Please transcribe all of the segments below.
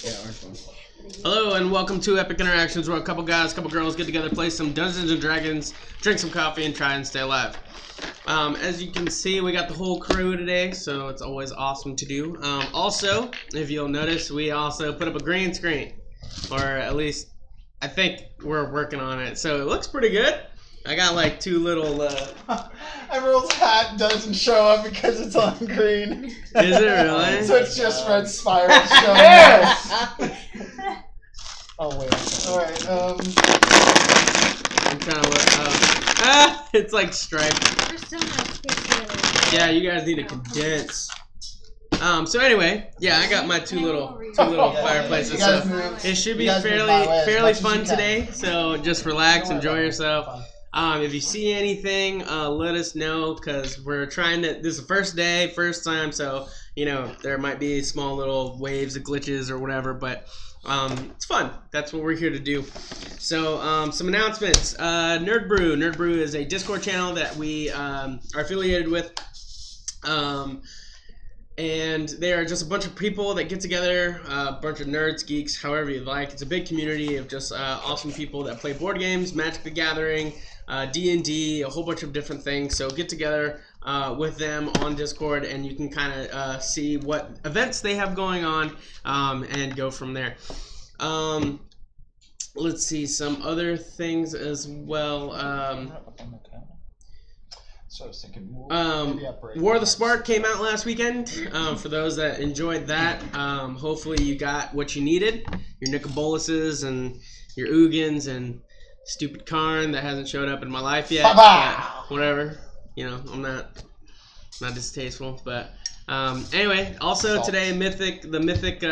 Yeah, orange one. Hello and welcome to Epic Interactions, where a couple guys, couple girls get together, play some Dungeons and Dragons, drink some coffee, and try and stay alive. As you can see, we got the whole crew today, so it's always awesome to do. Also, if you'll notice, we also put up a green screen, or at least I think we're working on it. So it looks pretty good. I got like two little. Emerald's hat doesn't show up because it's on green. Is it really? So it's just red spiral showing. Yes! Oh wait. All right. I'm trying to look. It's like striped. There's so much pictures. Yeah, you guys need to condense. So anyway, yeah, I got my two little fireplaces. So it should be fairly fun today. So just relax, enjoy yourself. If you see anything, let us know, because we're trying to. This is the first day, first time, so you know there might be small little waves of glitches or whatever, but it's fun. That's what we're here to do. So some announcements. Nerd Brew is a Discord channel that we are affiliated with. And they are just a bunch of people that get together, a bunch of nerds, geeks, however you like. It's a big community of just awesome people that play board games, Magic the Gathering, D&D, a whole bunch of different things. So get together with them on Discord, and you can kind of see what events they have going on and go from there. Let's see, some other things as well. So I was thinking, War of the Spark came out last weekend. For those that enjoyed that, hopefully you got what you needed. Your Nicoboluses and your Ugins and stupid Karn that hasn't showed up in my life yet. But whatever, you know, I'm not distasteful. But anyway, also today the Mythic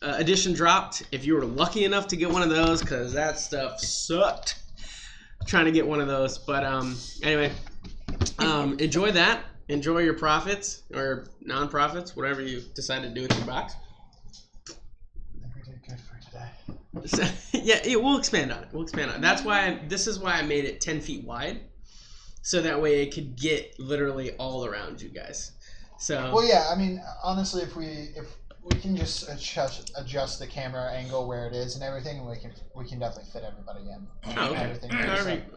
edition dropped. If you were lucky enough to get one of those, because that stuff sucked. Trying to get one of those, but anyway. Enjoy that. Enjoy your profits or non-profits, whatever you decide to do with your box. I think we did good for today. So, yeah, we'll expand on it. That's why this is why I made it 10 feet wide, so that way it could get literally all around you guys. So. Well, yeah. I mean, honestly, if we can just adjust the camera angle where it is and everything, we can definitely fit everybody in. Oh, okay. Everything.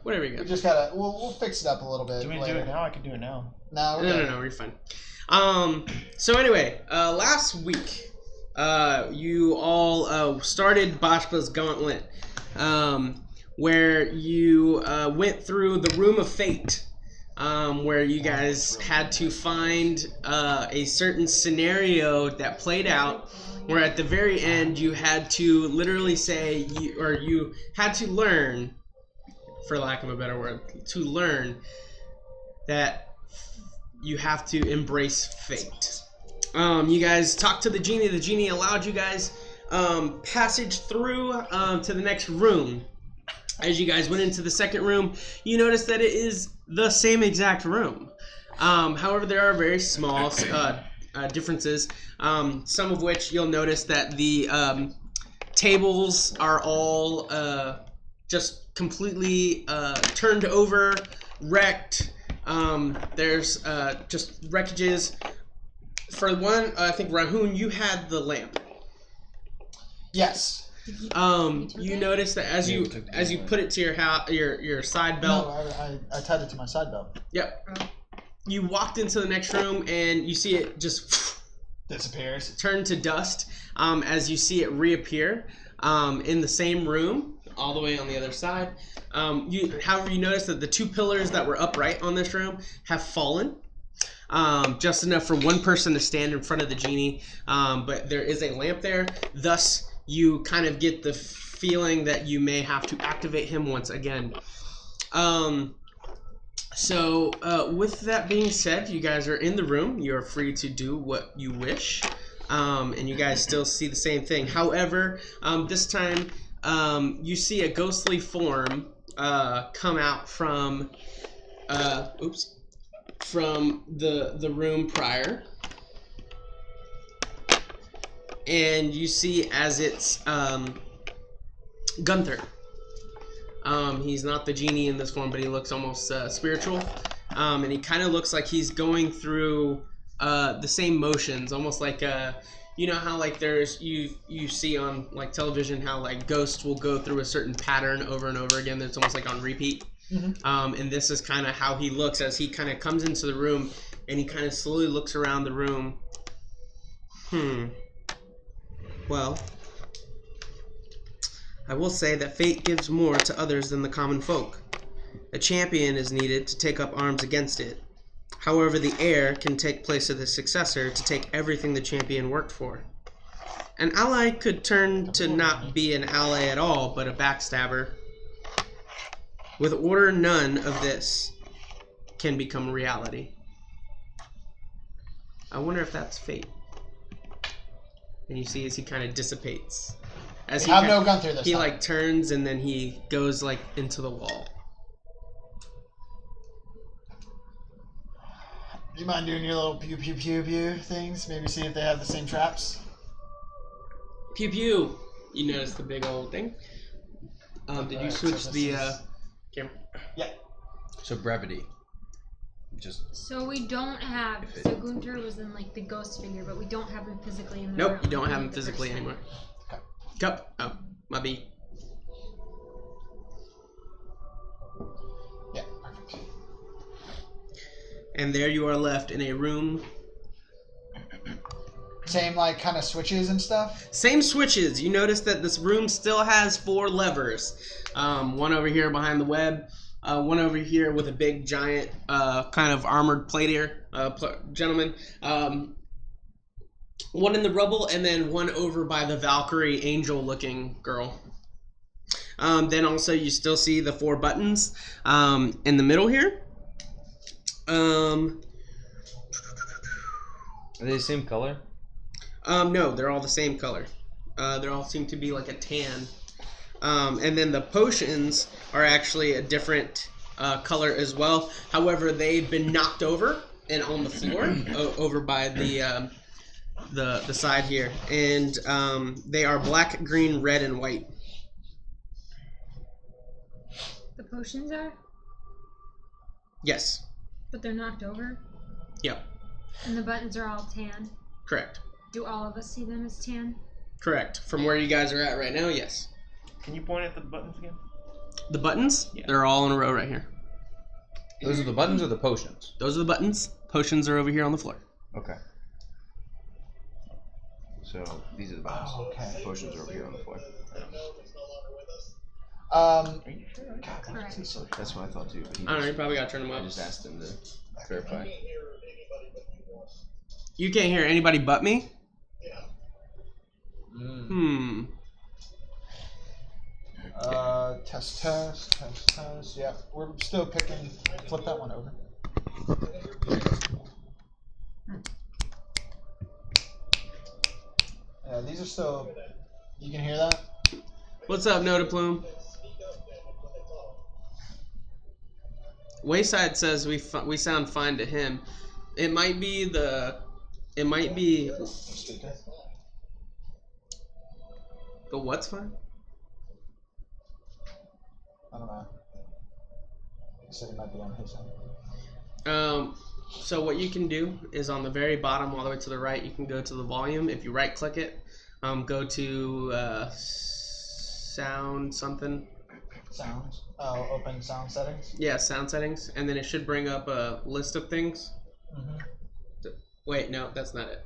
Whatever you got. We just gotta we'll fix it up a little bit. Do we do it now? I can do it now. No, you're fine. So anyway, last week, you all started Bashpa's Gauntlet, where you went through the Room of Fate. Where you guys had to find a certain scenario that played out, where at the very end you had to literally say, you had to learn, for lack of a better word, to learn that you have to embrace fate. You guys talked to the genie. The genie allowed you guys passage through to the next room. As you guys went into the second room, you noticed that it is the same exact room. However, there are very small differences, some of which you'll notice that the tables are all just completely turned over, wrecked. There's just wreckages. For one, I think, Rahun, you had the lamp. Yes. You notice that as you put it to your side belt. No, I tied it to my side belt. Yep. You walked into the next room and you see it just disappears, turn to dust. As you see it reappear in the same room, all the way on the other side. However, you notice that the two pillars that were upright on this room have fallen. Just enough for one person to stand in front of the genie. But there is a lamp there. Thus, you kind of get the feeling that you may have to activate him once again. So with that being said, you guys are in the room. You're free to do what you wish. And you guys still see the same thing. However, this time you see a ghostly form come out from the room prior. And you see as it's Gunther. He's not the genie in this form, but he looks almost spiritual. And he kind of looks like he's going through the same motions, almost like you know how like there's you see on like television how like ghosts will go through a certain pattern over and over again. That's almost like on repeat. And this is kind of how he looks as he kind of comes into the room, and he kind of slowly looks around the room. Well, I will say that fate gives more to others than the common folk. A champion is needed to take up arms against it. However, the heir can take place of the successor to take everything the champion worked for. An ally could turn to not be an ally at all, but a backstabber. With order, none of this can become reality. I wonder if that's fate. And you see as he kind of dissipates. As I've no gun through this. He like turns and then he goes like into the wall. Do you mind doing your little pew pew pew pew things? Maybe see if they have the same traps. Pew pew. You notice the big old thing. Did you switch the camera? Yeah. So brevity. Just. So we don't have. So Gunter was in like the ghost figure, but we don't have him physically in the room. Nope, you don't have him physically anymore. Okay. Cup. Oh, my B. Yeah. Perfect. And there you are left in a room. Same like kind of switches and stuff. Same switches. You notice that this room still has 4 levers. One over here behind the web. One over here with a big giant kind of armored platier gentleman. One in the rubble, and then one over by the Valkyrie angel-looking girl. Then also you still see the 4 buttons in the middle here. Are they the same color? No, they're all the same color. They all seem to be like a tan. And then the potions are actually a different color as well. However, they've been knocked over and on the floor over by the side here. And they are black, green, red, and white. The potions are? Yes. But they're knocked over? Yep. And the buttons are all tan? Correct. Do all of us see them as tan? Correct. From where you guys are at right now, yes. Can you point at the buttons again? The buttons? Yeah. They're all in a row right here. Those are the buttons or the potions? Those are the buttons. Potions are over here on the floor. Okay. So these are the buttons. Oh, okay. Potions are over here on the floor. Are you sure? God, Correct. That's what I thought too. But he I don't know, you just, probably gotta turn them I up. just asked him to verify. You can't hear anybody but me? Mm. Test. Yeah, we're still picking. Flip that one over. Yeah, these are still. You can hear that? What's up, Noda Plume? Wayside says we sound fine to him. It might be the what's fine? I don't know. He said it might be on his end. So what you can do is on the very bottom all the way to the right, you can go to the volume. If you right click it, go to sound something. Sounds. Oh, open sound settings. Yeah, sound settings, and then it should bring up a list of things. Wait, no, that's not it.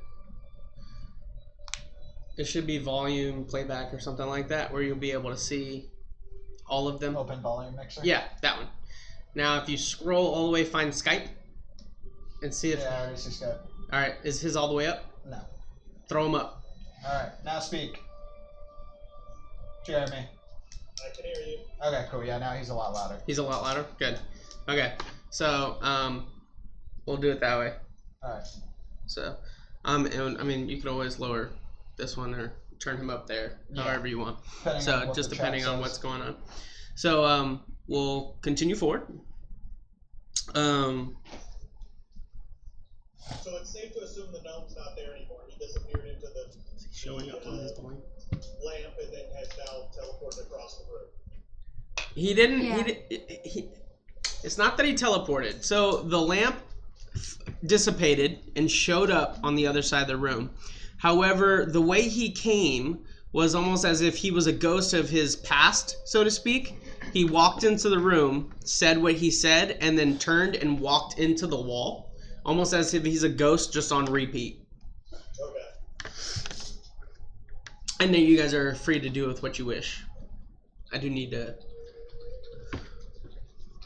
It should be volume, playback, or something like that, where you'll be able to see all of them. Open volume mixer. Yeah, that one. Now, if you scroll all the way, find Skype, and see if. Yeah, I already see Skype. All right, is his all the way up? No. Throw him up. All right, now speak. Jeremy. I can hear you. Okay, cool. Yeah, now he's a lot louder. He's a lot louder. Good. Okay, so we'll do it that way. All right. So, and, I mean, you can always lower this one or turn him up there, however you want. Depending on So what just the depending chat on says. what's going on. So we'll continue forward. So it's safe to assume the gnome's not there anymore. He disappeared into the Showing up on his point. lamp and then has now teleported across the room. He didn't. Yeah. He it's not that he teleported. So the lamp dissipated and showed up on the other side of the room. However, the way he came was almost as if he was a ghost of his past, so to speak. He walked into the room, said what he said, and then turned and walked into the wall. Almost as if he's a ghost just on repeat. Okay. And then you guys are free to do with what you wish. I do need to...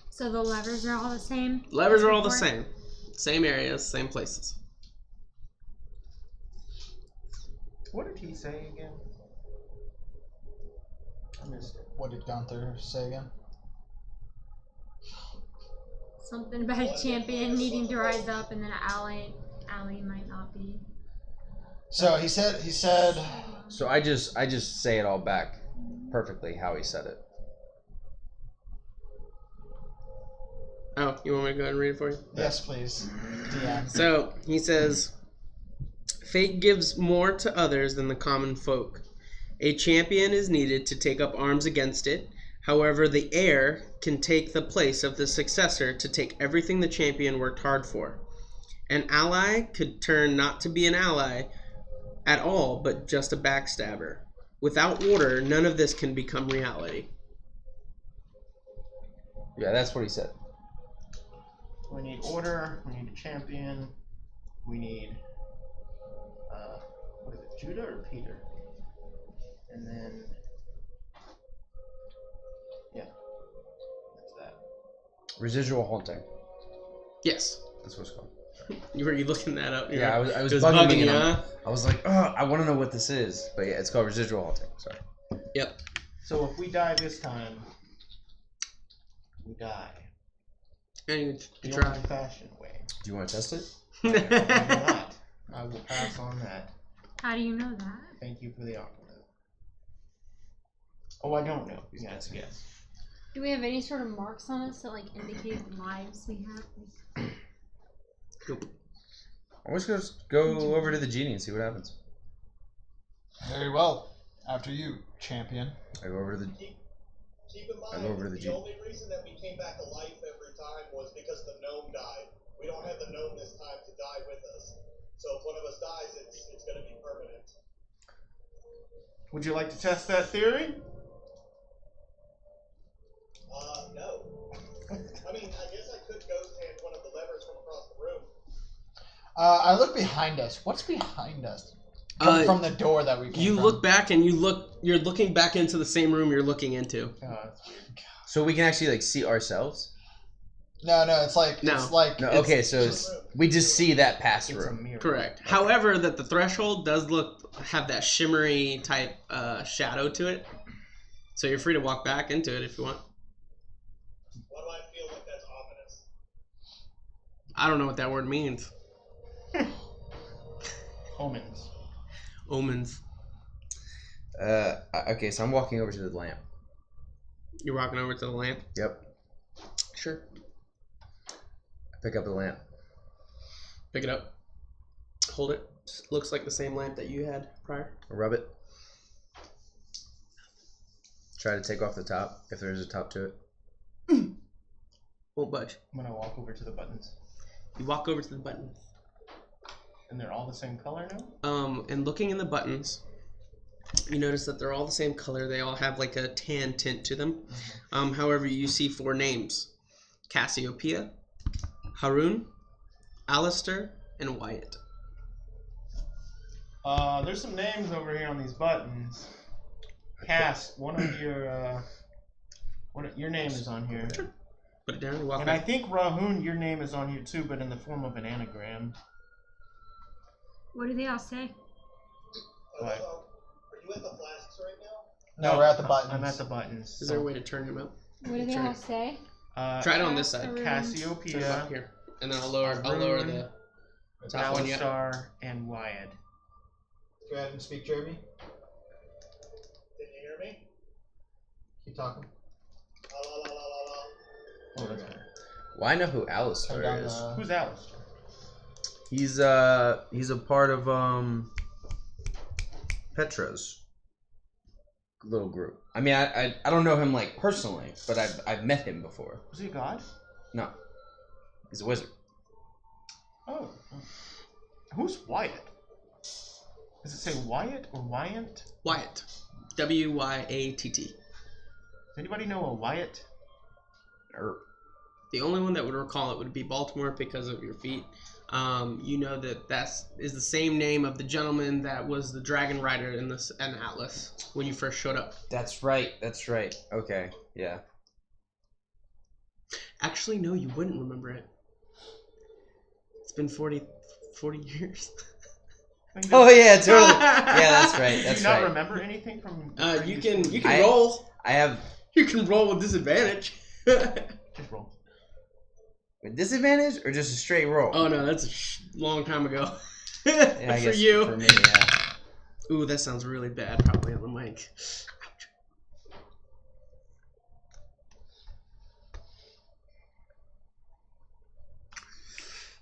So the levers are all the same? Levers are all the Before? same. Same areas, same places. What did he say again? I missed it. What did Gunther say again? Something about a champion needing to rise up and then an ally might not be. So he said. So I just say it all back perfectly how he said it. Oh, you want me to go ahead and read it for you? Yes, please. DM. So, he says, Fate gives more to others than the common folk. A champion is needed to take up arms against it. However, the heir can take the place of the successor to take everything the champion worked hard for. An ally could turn not to be an ally at all, but just a backstabber. Without order, none of this can become reality. Yeah, that's what he said. We need order. We need a champion. We need what is it, Judah or Peter? And then yeah, that's that. Residual haunting. Yes. That's what it's called. Were you looking that up? Yeah, I was it was bugging bugging me. you, And huh? I was like, oh, I want to know what this is. But yeah, it's called residual haunting. Sorry. Yep. So if we die this time, we die. And The you try. old-fashioned way. Do you want to test it? I will not. I will pass on that. How do you know that? Thank you for the offer. Oh, I don't know. Yes, yes. Do we have any sort of marks on us that like indicate the lives we have? Like, Nope. I'm just going to go over to the genie and see what happens. Very well. After you, champion. I go over to the... Keep in I go over to mind, the the Jeep. only reason that we came back to life every time was because the gnome died. We don't have the gnome this time to die with us. So if one of us dies, it's going to be permanent. Would you like to test that theory? No. I mean, I guess I could ghost hand one of the levers from across the room. I look behind us. What's behind us? From the door that we came You from. look back and you're looking back into the same room you're looking into. That's weird. So we can actually like see ourselves? No, it's like No. it's like No, it's okay, so it's, we just see that pass It's a through. mirror. Correct. However, that the threshold does have that shimmery type shadow to it. So you're free to walk back into it if you want. Why do I feel like that's ominous? I don't know what that word means. Omens. Omens. Okay, so I'm walking over to the lamp. You're walking over to the lamp? Yep. Sure. I pick up the lamp. Pick it up. Hold it. Looks like the same lamp that you had prior. I rub it. Try to take off the top, if there's a top to it. Won't budge. I'm gonna walk over to the buttons. You walk over to the buttons. And they're all the same color now? And looking in the buttons, you notice that they're all the same color. They all have like a tan tint to them. However, you see 4 names: Cassiopeia, Harun, Alistair, and Wyatt. There's some names over here on these buttons. Cass, one of your name is on here. Put it down and walk And I back. think Rahun, your name is on here too, but in the form of an anagram. what do they all say? What? Are you at the flasks right now? No, we're at the buttons. I'm at the buttons. Is there a way to turn him out? What do they Try all it. say? Try it on this side. Harun. Turn it up Cassiopeia, here, and then I'll lower the top one yet. Alistar, and Wyatt. Go ahead and speak, Jeremy. Did you hear me? Keep talking. La la la la la la. Oh, that's better. Well, I know who Turn Alistair down is. the. Who's Alistair? He's a part of Petra's little group. I mean, I don't know him like personally, but I've met him before. Was he a god? No, he's a wizard. Oh. Who's Wyatt? Does it say Wyatt or Wyant? Wyatt. Wyatt. Does anybody know a Wyatt? The only one that would recall it would be Baltimore because of your feet. You know that is the same name of the gentleman that was the dragon rider in an Atlas when you first showed up. That's right. Okay, yeah. Actually, no, you wouldn't remember it. It's been 40 years. Oh yeah, totally. Yeah, that's right. Do That's you not right. remember anything from? You can roll. I have You can roll with disadvantage. Just roll. a disadvantage or just a straight roll. Oh no, that's a long time ago. Yeah, I For guess you. For me, yeah. Ooh, that sounds really bad. Probably on the mic.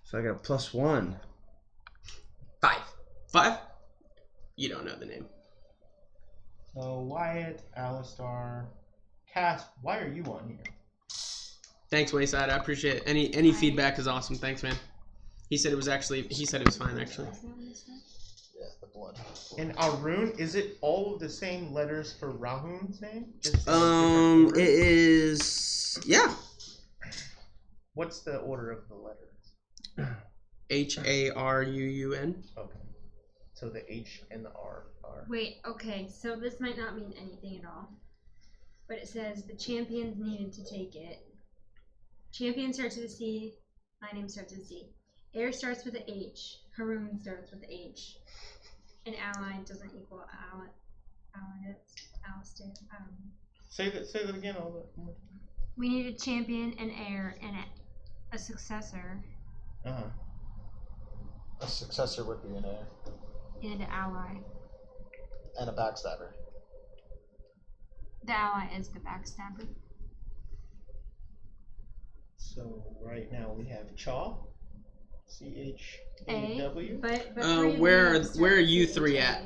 So I got a +1. 5. You don't know the name. So Wyatt, Alistar, Cass. Why are you on here? Thanks, Wayside. I appreciate it. Any feedback is awesome. Thanks, man. He said it was fine actually. Yeah, the blood. And Arun, is it all of the same letters for Rahun's name? Just in a different order? It is What's the order of the letters? Harun. Okay. So the H and the R are. Wait, okay, so this might not mean anything at all. But it says the champions needed to take it. Champion starts with a C. My name starts with a C. Air starts with an H. Haroon starts with an H. And ally doesn't equal Alistair. I don't know. Say that again. We need a champion, an heir, and a successor, Uh-huh. A successor would be an heir and an ally. and a backstabber. The ally is the backstabber. So right now we have Chaw, CHAW. But Where are you three at?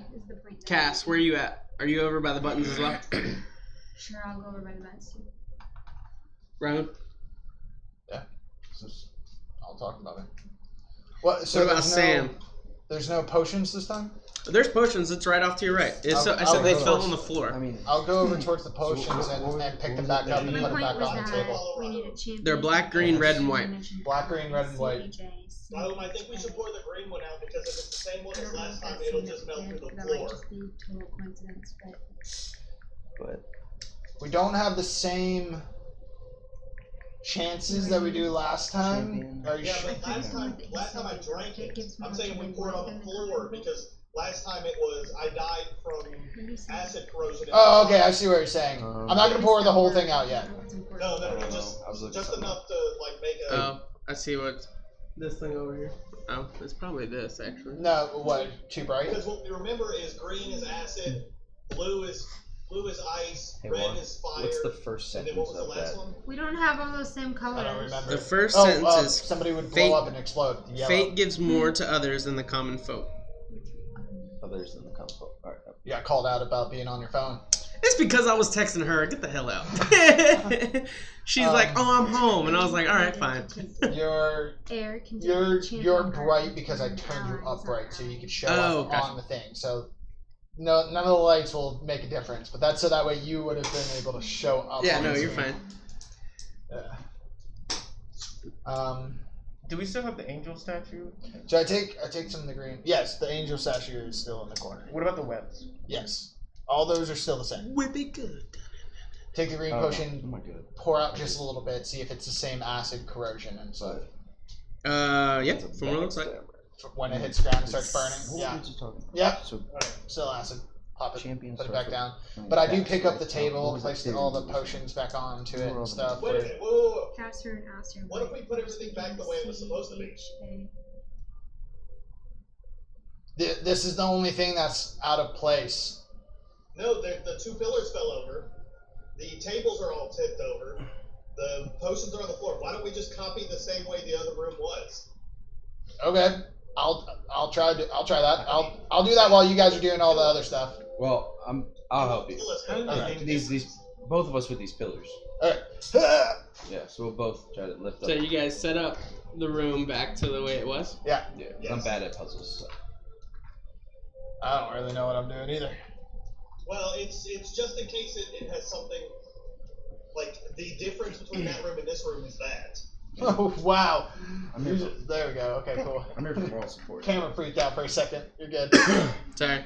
Cass, where are you at? Are you over by the buttons as well? Sure, I'll go over by the buttons too. Round. Yeah. I'll talk about it. What? So What about there's Sam? There's no potions this time? There's potions. It's right off to your right. I said they fell on the floor. I mean, I'll go over towards the potions and pick them back up and My put them point back was on the that table. we need a champion. They're black, green, red, and white. Black, green, red, and white. I think we should pour the green one out because if it's the same one as last time, it'll just melt through the That floor. might just be total coincidence, but We don't have the same chances that we do last time. Are you Yeah, sure? but last time I drank it, I'm saying we pour it on the floor because last time it was I died from acid corrosion. Oh, okay. I see what you're saying. I'm not gonna pour the whole thing out yet. No, just enough to like make a. Oh, I see what this thing over here. Oh, it's probably this actually. No, what? Too bright? Because what we remember is green is acid, blue is ice, hey, red Juan, is fire. what's the first and then sentence what was the of last that? one? We don't have all those same I colors. don't remember. The first sentence is somebody would blow fate- up and explode. Yellow. fate gives more to others than the common folk. Others in the console. All right. You got called out about being on your phone. It's because I was texting her. Get the hell out. She's like, "Oh, I'm home," and I was like, "All right, fine." You're Air can take you're the champion you're card bright because I and turned you allies upright are so you could show Oh, up gotcha. on the thing. So none of the lights will make a difference, but that's so that way you would have been able to show up. Yeah, on no, the you're screen. fine. Yeah. Do we still have the angel statue? So I take some of the green. Yes, the angel statue is still in the corner. What about the webs? Yes, all those are still the same. Whip it good. Take the green Oh potion, my god. pour out just a little bit, see if it's the same acid corrosion and stuff. Yeah, That's a from what it looks like. backstabber. When it hits the ground and starts burning. What Yeah. were you just talking about? Yep. So Still acid. Pop it. champion Put it starts back down. with- But I do Cass, pick up right? the table, What was place it? all the potions back onto it and stuff. Wait a minute, whoa. Caster and Aster. What if we put everything back the way it was supposed to be? This is the only thing that's out of place. No, the two pillars fell over. The tables are all tipped over. The potions are on the floor. Why don't we just copy the same way the other room was? Okay, I'll try that. I'll do that while you guys are doing all the other stuff. Well, I'll help you. Let's go. Okay. These both of us with these pillars. Alright. Yeah, so we'll both try to lift up. So you guys set up the room back to the way it was. Yeah. Yeah, 'cause Yes. I'm bad at puzzles. So. I don't really know what I'm doing either. Well, it's just in case it has something like the difference between that room and this room is that. Oh wow! I'm here for, There we go. Okay, cool. I'm here for moral support. Camera freaked out for a second. You're good. Sorry.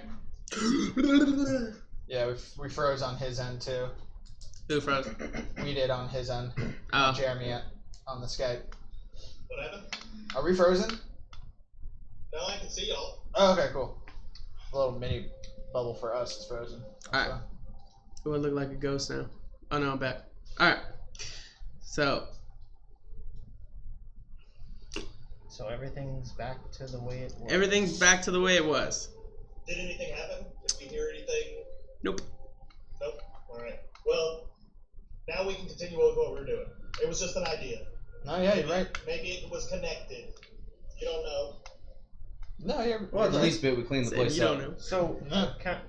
Yeah, we froze on his end too. Who froze? We did on his end. Oh. Jeremy on the Skype. What happened? Are we frozen? No, I can see y'all. Oh, okay, cool. A little mini bubble for us is frozen. Alright. It would look like a ghost now. Oh no, I'm back. Alright. So everything's back to the way it was. everything's back to the way it was. Did anything happen? Did we hear anything? Nope. Nope. Alright. Well, now we can continue with what we're doing. It was just an idea. No, yeah, you're right. Maybe it was connected. You don't know. No, you're Well, at the right. least bit we cleaned the Say place you up. don't know. So No. can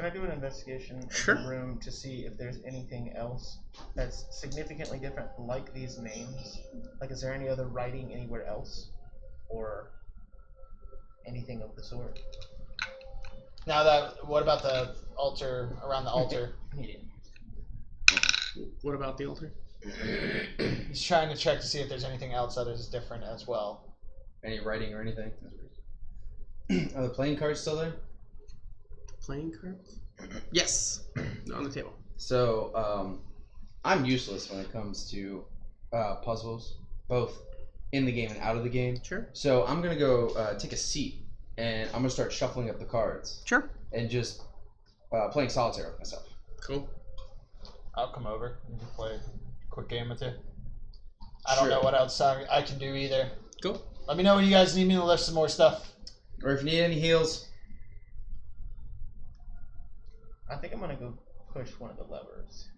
I do an investigation Sure. of the room to see if there's anything else that's significantly different, like these names? Like, is there any other writing anywhere else, or anything of the sort? Now that, what about the altar, around the altar? What about the altar? He's trying to check to see if there's anything else that is different as well. Any writing or anything? Are the playing cards still there? Playing cards? Yes. On the table. So, I'm useless when it comes to puzzles, both in the game and out of the game. Sure. So I'm gonna go take a seat, and I'm gonna start shuffling up the cards Sure. and just playing solitaire with myself. Cool. I'll come over and just play a quick game with you. I don't Sure. know what else I can do either. Cool. Let me know when you guys need me to lift some more stuff. Or if you need any heals. I think I'm gonna go push one of the levers.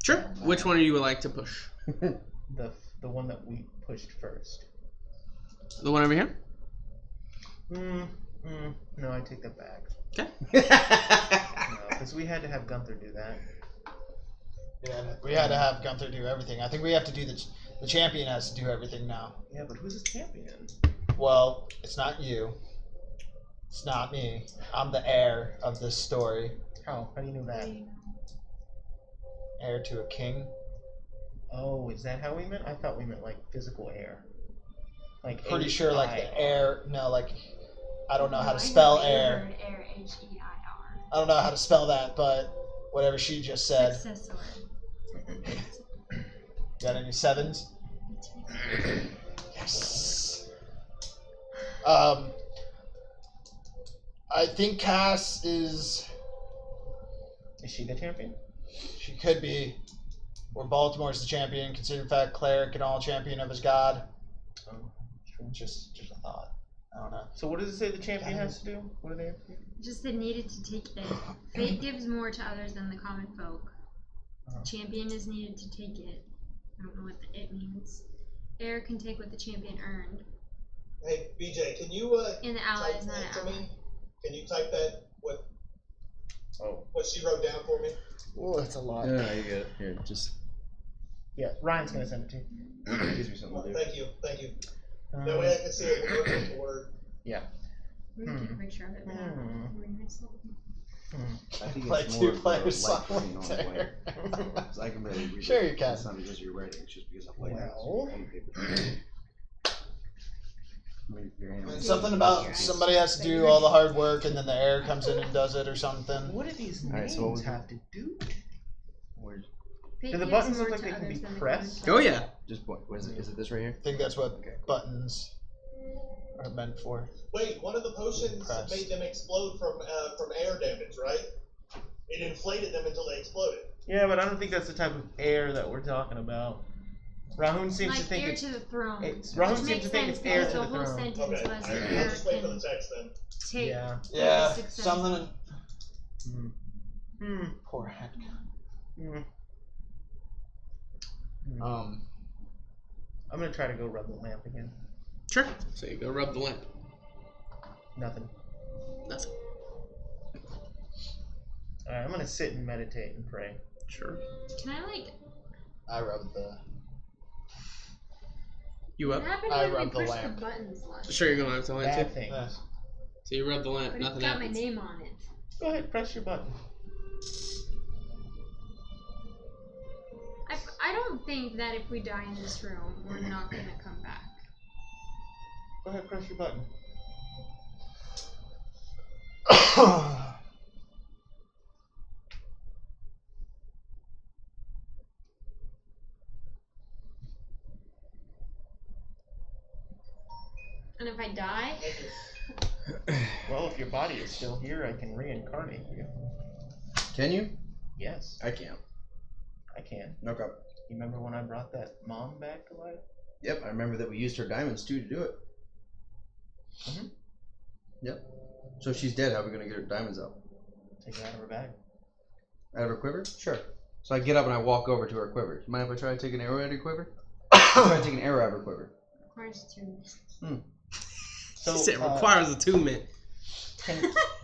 Sure. Which one you would like to push? The one that we pushed first. The one over here? No, I take that back. Okay. No, because we had to have Gunther do that. Yeah, we had to have Gunther do everything. I think we have to do the champion has to do everything now. Yeah, but who's the champion? Well, it's not you. It's not me. I'm the heir of this story. How? How do you know that? Heir to a king. Oh, is that how we meant? I thought we meant like physical heir. Like Pretty sure like the H-I-R. heir. No, like I don't know how to I spell never heir. heard Air, H-E-I-R. I don't know how to spell that, but whatever she just said. Successor. Got any sevens? Yes. I think Cass is. Is she the champion? She could be. Or Baltimore's the champion, considering fact cleric and all champion of his god. Oh, true. Just a thought. I don't know. So what does it say the champion has to do? What do they have to do? Just they needed to take it. Fate gives more to others than the common folk. Uh-huh. Champion is needed to take it. I don't know what the it means. Heir can take what the champion earned. Hey, BJ, can you And the ally type is not an that to ally. me? Can you type that what she wrote down for me? Oh, that's a lot. No, you get it. Here, just Yeah, Ryan's gonna send it to you. gives me something to do. Thank you. That way I can see it word for word. Yeah. We can take a picture of it. But I think Play it's two more of a players light screen on the solitaire. way. 'Cause I can barely read Sure it. you can. It's not because of your writing, it's just because I'm like Well. pen paper. Your hand- And something about somebody has to do all the hard work and then the heir comes in and does it or something. What do these Alright, names so what was have to do? Where's- Fate Do the gives buttons more look like to they can others be than the pressed? common Oh folk. yeah. Just what? What is it? Is it this right here? I think that's what buttons are meant for. Wait, one of the potions Press. made them explode from air damage, right? It inflated them until they exploded. Yeah, but I don't think that's the type of heir that we're talking about. Rahun seems Like to think heir it's to the throne. Rahun Which seems makes to think sense it's heir because to the the whole throne. sentence Okay, was I'll heir just wait for can the text then. take Yeah. Yeah, success. something. Hmm. Poor head. Hmm. Um, I'm gonna try to go rub the lamp again. Sure. So you go rub the lamp. Nothing. Nothing. Alright, I'm gonna sit and meditate and pray. Sure. Can I like? I rubbed the. You What up? happened I when we rubbed the pushed lamp. the buttons left? Sure, you're going to have to lamp Bad too. things. Yes. So you rub the lamp, But it's nothing got my happens. name on it. Go ahead, press your button. I don't think that if we die in this room, we're not gonna come back. Go ahead, press your button. And if I die, Well, if your body is still here, I can reincarnate you. Can you? Yes, I can't. I can. Okay. You remember when I brought that mom back to life? Yep, I remember that we used her diamonds too to do it. Mhm. Yep. So if she's dead, how are we gonna get her diamonds out? Take it out of her bag. Out of her quiver? Sure. So I get up and I walk over to her quiver. You mind if I try to take an arrow out of her quiver? I try to take an arrow out of her quiver. requires 2 minutes. So, He said it requires attunement.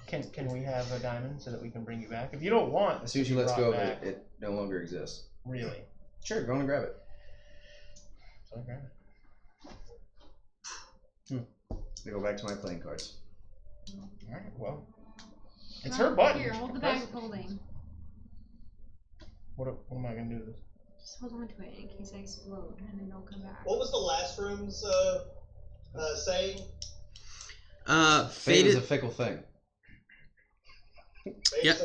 can we have a diamond so that we can bring you back? If you don't want, As soon as to she be lets brought go of back, it, it no longer exists. Really? Sure, go on and grab it. So I grab it. I go back to my playing cards. Alright, well. It's Well, her button. Here, hold the Press bag of holding. What am I gonna do with this? Just hold on to it in case I explode and then it'll come back. What was the last room's saying? Fate is a fickle thing. Yep.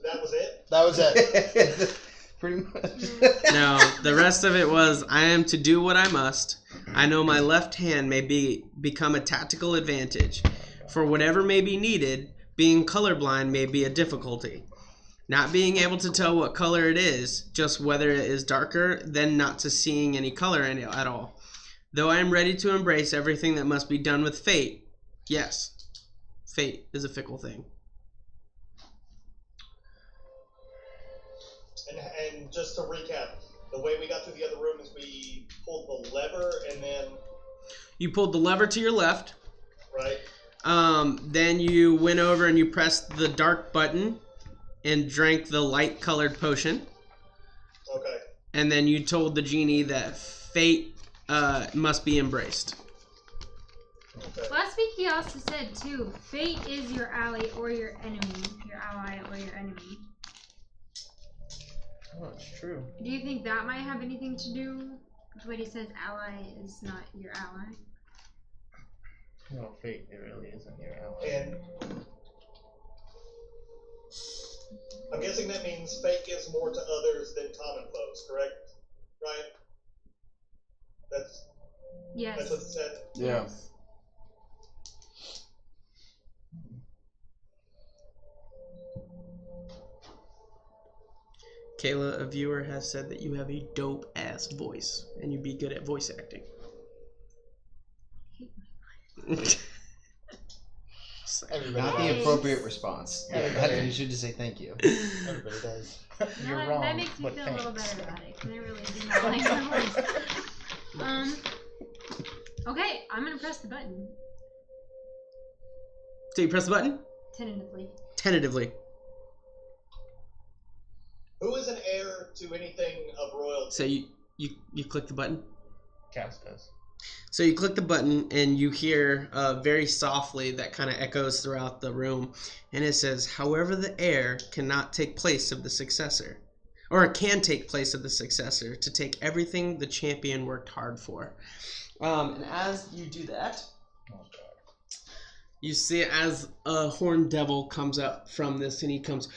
That was it? That was it. Pretty much. No, the rest of it was, I am to do what I must. I know my left hand may become a tactical advantage. For whatever may be needed, being colorblind may be a difficulty. Not being able to tell what color it is, just whether it is darker than not to seeing any color in it at all. Though I am ready to embrace everything that must be done with fate, yes, fate is a fickle thing. And just to recap, the way we got through the other room is we pulled the lever and then, You pulled the lever to your left. right? Then you went over and you pressed the dark button and drank the light colored potion. Okay. And then you told the genie that fate must be embraced. Okay. Last week he also said too, fate is your ally or your enemy. Your ally or your enemy. Oh, it's true. Do you think that might have anything to do with what he says ally is not your ally? No, fate, it really isn't your ally. And I'm guessing that means fate gives more to others than common folks, correct? Right? That's Yes. what it said. Yeah. Yes. Kayla, a viewer, has said that you have a dope ass voice and you'd be good at voice acting. Everybody Not the does. appropriate response. Everybody. You should just say thank you. Everybody does. You're that, wrong, that makes me but feel a little thanks. better about it, because I really do not like my voice. Okay, I'm gonna press the button. So you press the button? Tentatively. Tentatively. Who is an heir to anything of royalty? So you click the button? Cass does. So you click the button and you hear very softly that kind of echoes throughout the room. And it says, however, the heir cannot take place of the successor. Or it can take place of the successor to take everything the champion worked hard for. And as you do that, you see as a horned devil comes up from this and he comes...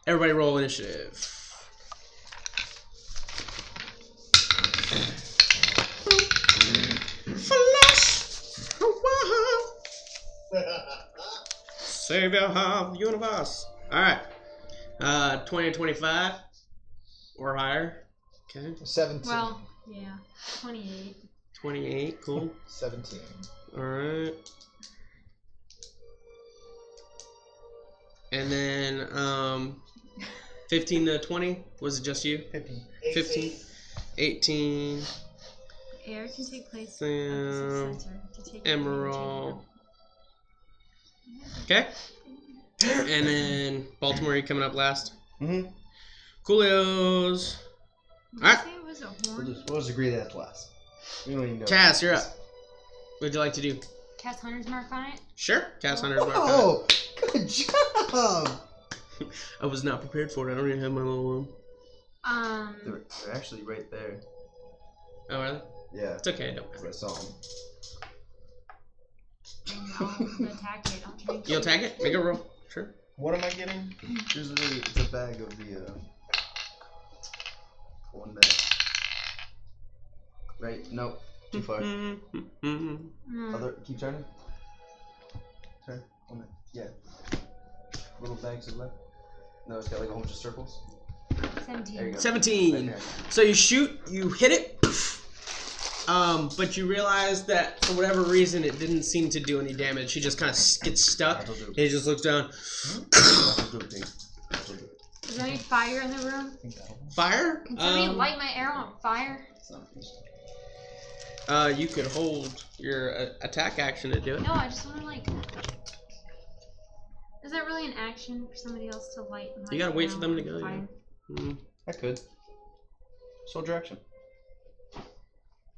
Everybody roll initiative. Flash! Savior of the universe. Alright. 20 to 25 or higher. Okay. 17. Well, yeah. 28. 28, cool. 17. Alright. And then 15 to 20, was it just you? 15. 15. 18. Air can take place Sam, of the successor to take Emerald. Okay. And then Baltimore, you coming up last? Mm-hmm. Coolios. Did Alright. you say it was a We'll horn? just agree that's last. We don't even know. Cass, you're up. What would you like to do? cast Hunter's Mark on it? Sure. Cast Hunter's Mark. Oh, good job. I was not prepared for it. I don't even have my little room. They're actually right there. Oh, really? Yeah. It's okay. Don't I saw them. I'll attack it. I'll try and You'll attack it? Make a roll. Sure. What am I getting? It's a bag of the one there. Right? Nope. Too far. Other. Keep turning. Turn. One there. Yeah. Little bags of left. No, it's got like a whole bunch of circles. 17. There you go. 17. Right there. So you shoot, you hit it, but you realize that for whatever reason it didn't seem to do any damage. He just kind of gets stuck, and he just looks down. Is there any fire in the room? Fire? Can somebody light my arrow on fire? You could hold your attack action to do it. No, I just want to like. Is that really an action for somebody else to light? You gotta wait for them to go. Fire? Yeah. I could. Soldier action.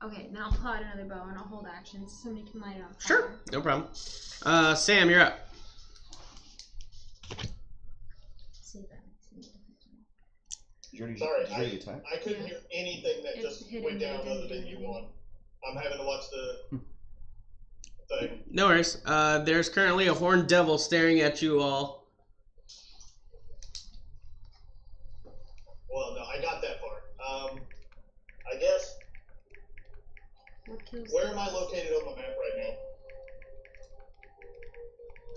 Okay, then I'll pull out another bow and I'll hold action so somebody can light it on fire. Sure, no problem. Sam, you're up. See if that makes any difference. Did you Sorry, already attack? I couldn't hear anything that It just hit went him, down it other didn't than do you anything. on. I'm having to watch the thing. No worries. There's currently a horned devil staring at you all. Well, no, I got that far. I guess. What kills Where am I located on the map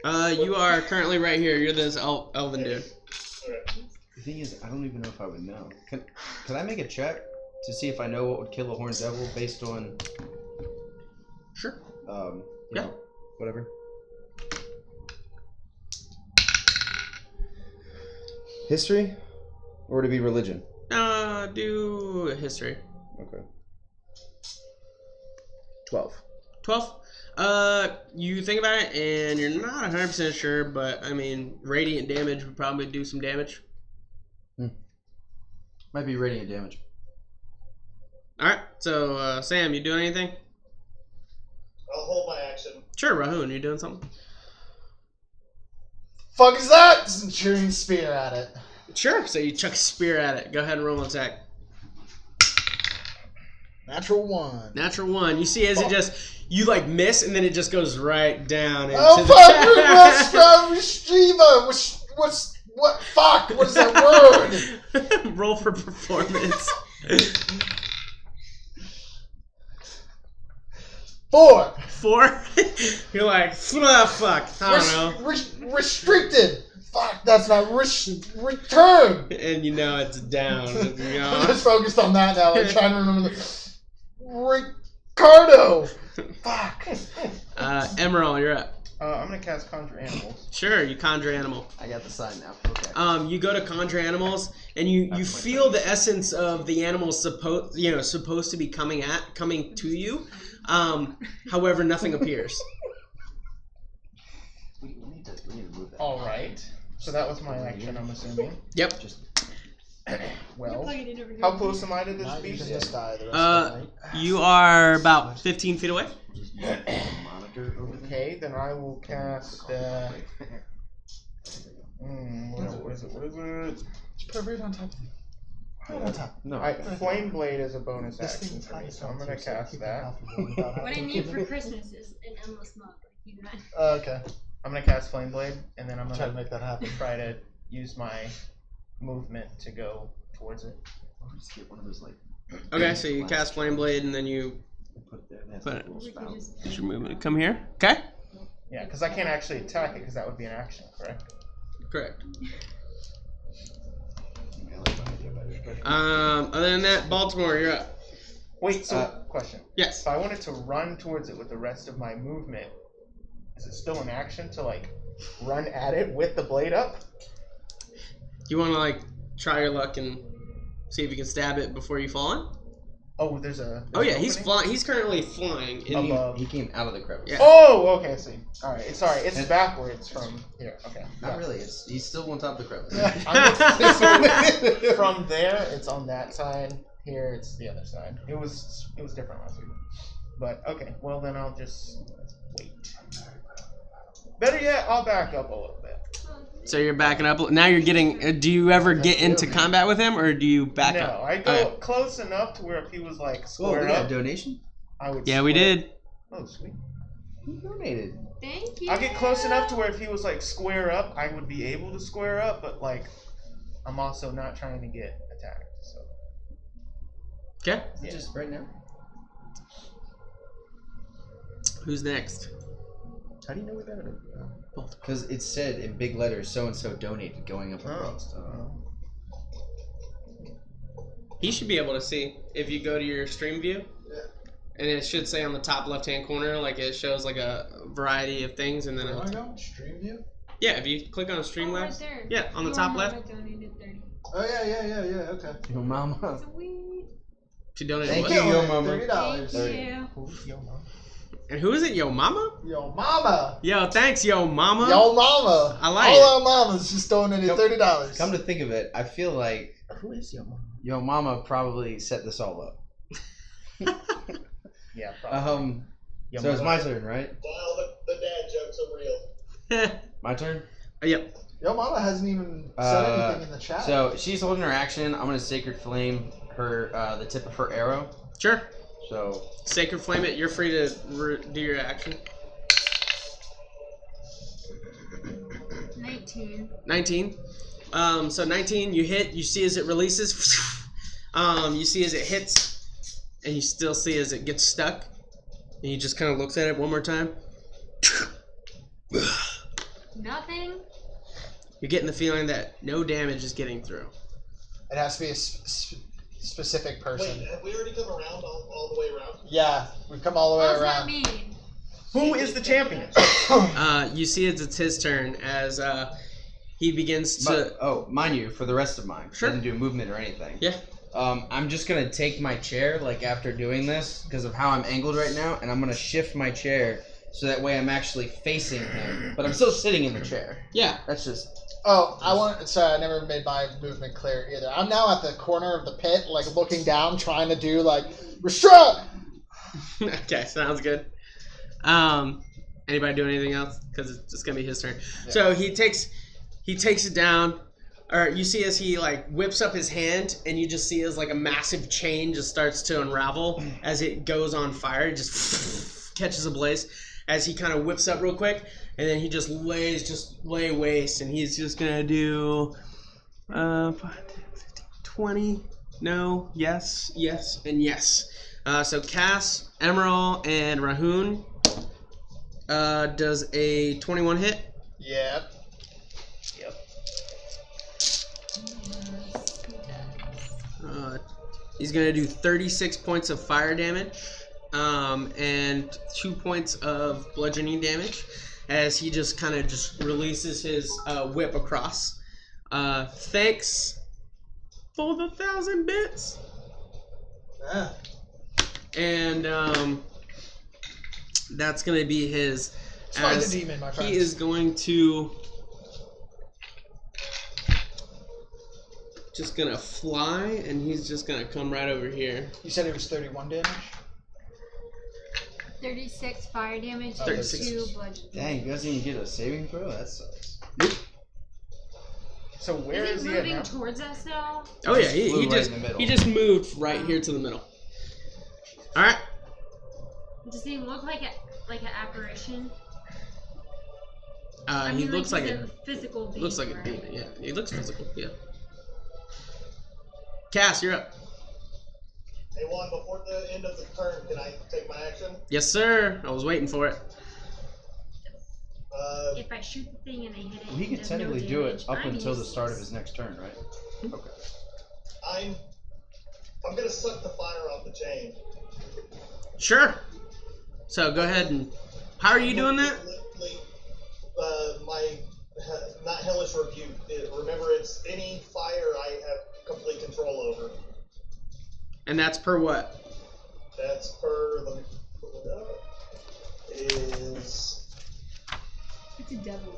right now? You are currently right here. You're this elven dude. Okay. The thing is, I don't even know if I would know. Can I make a check to see if I know what would kill a horned devil based on Sure. you Yeah. know, whatever. History? Or would it be religion? Do history. Okay. 12. 12. You think about it, and you're not 100% sure, but I mean, radiant damage would probably do some damage. Might be radiant damage. All right. So, Sam, you doing anything? I'll hold my action. Sure, Rahun, you doing something? Fuck is that? Just shooting spear at it. Sure. So you chuck a spear at it. Go ahead and roll an attack. Natural 1. Natural 1. You see as it just, you like miss, and then it just goes right down into Oh fuck! What? Fuck! What is that word? Roll for performance. 4. 4? You're like, fuck. I don't know. Restricted. Fuck, that's not return. And you know it's down. It's I'm gone. just focused on that now. Like trying to remember the Ricardo. Fuck. Emerald, you're up. I'm gonna cast Conjure Animals. Sure, you conjure animal. I got the sign now. Okay. You go to conjure animals, and you feel the essence of the animals supposed to be coming to you. However, nothing appears. We need to move that. All right. So that was my action, I'm assuming. Yep. Well, how close am I to this Now you beast? can just die the rest of the night. You are about 15 feet away. Monitor over there. Okay, then I will cast. What is it? Just put it right on top of you. Right on top. No. Alright, Flame Blade is a bonus This action thing's for me, high so I'm enough gonna to, so cast keep it that. comfortable without What I having need to for Christmas is an endless mug. You do not. Okay. I'm gonna cast Flame Blade, and then I'm Try to gonna make that happen. try to use my movement to go towards it. I'll just get one of those like. Okay, so you cast Flame Blade, and then you Put it there. That's Put a it. little We can spout. just. get your movement to come here. Okay. Yeah, because I can't actually attack it, because that would be an action, correct? Correct. I like that idea better. Other than that, Baltimore, you're up. Wait, so question. Yes. If I wanted to run towards it with the rest of my movement, is it still an action to like run at it with the blade up? You want to like try your luck and see if you can stab it before you fall in? Oh, there's a. Oh yeah, an he's opening? flying. He's currently flying. Above. He came out of the crevice. Yeah. Oh, okay, I see. All right, sorry, it's And- backwards from here. Okay. Not really. He's still on top of the crevice. From there, it's on that side. Here, it's the other side. It was different last week. But okay, well then I'll just wait. Better yet, I'll back up a little bit. So you're backing up. Now you're getting. Do you ever get into combat with him, or do you back No, up? I go close enough to where if he was like Whoa, square we got a up, donation? I would. Yeah, we did. Oh, sweet. Who donated? Thank you. I'll get close enough to where if he was like square up, I would be able to square up, but like, I'm also not trying to get attacked. So. Okay. Yeah. Just right now. Who's next? How do you know we got it? Because it said in big letters, so and so donated, going up across. He should be able to see if you go to your stream view. Yeah. And it should say on the top left-hand corner, like it shows like a variety of things, and then Where am I going? Stream view? yeah, if you click on Right Streamlabs, there. yeah, on the Your top mama left. donated 30. Oh yeah. Okay. Your mama. Sweet. She donated Thank what? you, yo mama. $30. Thank you. Who's your mom? And who is it? Yo mama? Yo mama. Yo, thanks, yo mama. Yo mama. I like All our mamas just donated $30. Come to think of it, I feel like Who is your mom? your mama probably set this all up. Yeah, probably. Your So it's mother. my turn, right? Wow, the dad jokes are real. My turn? Yep. Yo mama hasn't even said anything in the chat. So she's holding her action. I'm gonna Sacred Flame her the tip of her arrow. Sure. So Sacred Flame it. You're free to do your action. 19. 19. So 19, you hit. You see as it releases. You see as it hits, and you still see as it gets stuck. And he just kind of looks at it one more time. Nothing. You're getting the feeling that no damage is getting through. it has to be a specific person. Wait, have we already come around all the way around? Yeah, we've come all the way What does that around. mean? Who is the champion? You see as it's his turn as he begins to. mind you, for the rest of mine, Sure. doesn't do movement or anything. Yeah. I'm just gonna take my chair like after doing this because of how I'm angled right now, and I'm gonna shift my chair so that way I'm actually facing him, but I'm still sitting in the chair. Yeah. That's just. Sorry, I never made my movement clear either. I'm now at the corner of the pit, like looking down, trying to do like restraint. Okay, sounds good. Anybody do anything else? Because it's just gonna be his turn. Yeah. So he takes it down, or you see as he like whips up his hand, and you just see as like a massive chain just starts to unravel as it goes on fire. It just catches ablaze as he kind of whips up real quick, and then he just lay waste, and he's just gonna do 5, 10, 15, 20. No, yes, and yes. So Cass, Emerald, and Rahun does a 21 hit. Yep. He's gonna do 36 points of fire damage, and 2 points of bludgeoning damage, as he just kind of just releases his whip across. Thanks for the 1,000 bits. Yeah. And that's gonna be his. Fight the as demon, my friend. He is going to just gonna fly, and he's just gonna come right over here. You said it was 31 damage? 36 fire damage, 36. 2 bludgeoning. Dang, you guys didn't get a saving throw? That sucks. So where Is is he he at moving now? towards us though? Oh yeah, he flew right just in the middle. he just moved right here to the middle. All right. Does he look like an apparition? He looks like he's a physical being. looks like a right? demon. Yeah, he looks physical. Yeah. Cass, you're up. Hey Juan, before the end of the turn, can I take my action? Yes, sir. I was waiting for it. If I shoot the thing and I hit it, He it could does no technically do it damage, up I'm until the start of useless. his next turn, right? Okay. I'm gonna suck the fire off the chain. Sure. So go ahead and. How are you doing that? My not hellish rebuke. Remember, it's any fire I have complete control over. And that's per what? That's per the is It's a devil.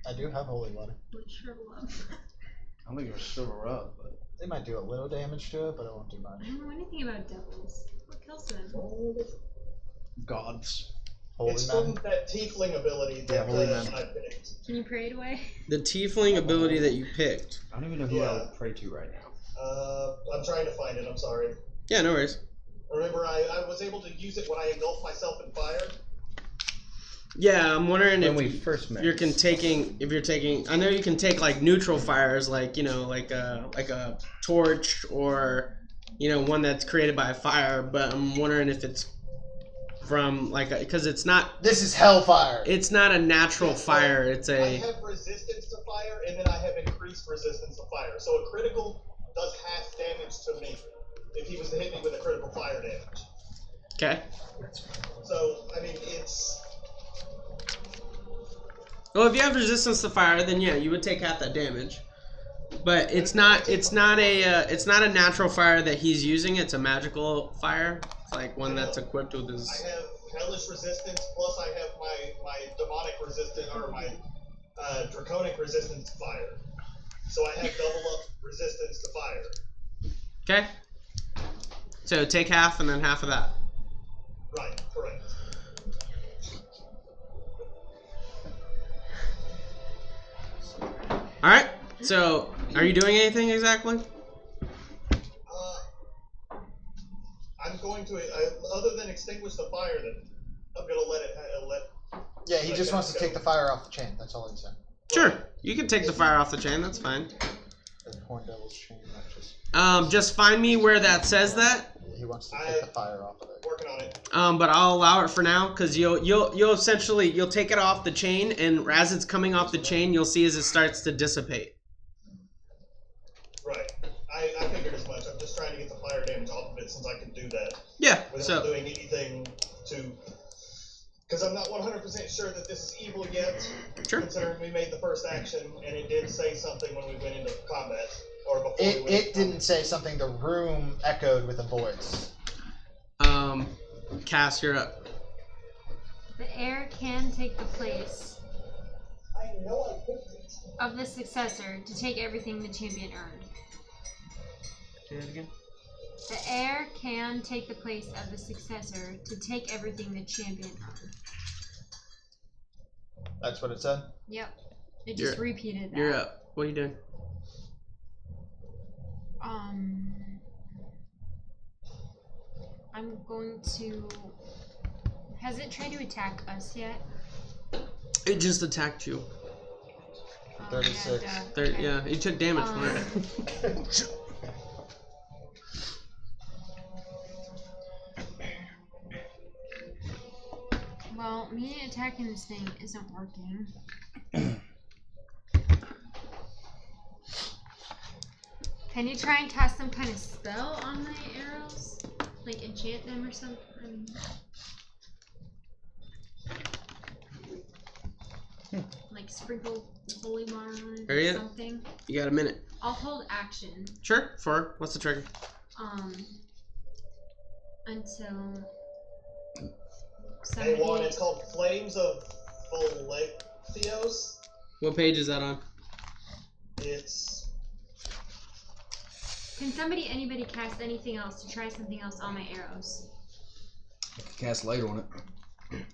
I do have holy water. Shrivel up. I don't think it'll shiver up, but They might do a little damage to it, but it won't do I much. don't know anything about devils. What kills them? gods. Holy It's man. from that tiefling ability that holy man. I picked. Can you pray it away? The tiefling ability that you picked. I don't even know who I Yeah. would pray to right now. I'm trying to find it. I'm sorry. Yeah, no worries. Remember, I was able to use it when I engulfed myself in fire. Yeah, I'm wondering When if we first met. you're taking. I know you can take like neutral fires, like like a torch or one that's created by a fire. But I'm wondering if it's from because it's not. This is hellfire. It's not a natural fire. It's I a. have resistance to fire, and then I have increased resistance to fire. So a critical does half damage to me if he was to hit me with a critical fire damage. Okay. So, I mean, it's... Well, if you have resistance to fire, then yeah, you would take half that damage. But it's not a natural fire that he's using. It's a magical fire. It's like one that's equipped with his. I have hellish resistance, plus I have my demonic resistance, or my draconic resistance to fire. So I have double up resistance to fire. Okay. So take half and then half of that. Right, correct. All right. So, are you doing anything exactly? I'm going to, other than extinguish the fire, then I'm going to let it, Yeah, he just wants to take the fire off the chain. That's all he said. Sure. You can take the fire off the chain. That's fine. The Horn Devil's chain, not just. Just find me where that says that. He wants to take the fire off of it. working on it. But I'll allow it for now because you'll essentially take it off the chain, and as it's coming off the chain, you'll see as it starts to dissipate. Right. I figured as much. I'm just trying to get the fire damage off of it since I can do that. Yeah. Without doing anything to... Because I'm not 100% sure that this is evil yet. Sure. Considering we made the first action, and it did say something when we went into combat. Or before we went It didn't say something. The room echoed with a voice. Cass, you're up. The heir can take the place I know I picked it. of the successor to take everything the champion earned. Say that again. The heir can take the place of the successor to take everything the champion earned. That's what it said? Yep. It just repeated that. You're up. What are you doing? I'm going to... Has it tried to attack us yet? It just attacked you. 36. Okay. Yeah, you took damage from it. Well, me attacking this thing isn't working. Can you try and cast some kind of spell on my arrows? Like enchant them or something? Like sprinkle holy water on it or something? You got a minute. I'll hold action. Sure. What's the trigger? Until They want it's called Flames of Phalexios. What page is that on? It's... Can anybody cast anything else to try something else on my arrows? I can cast light on it.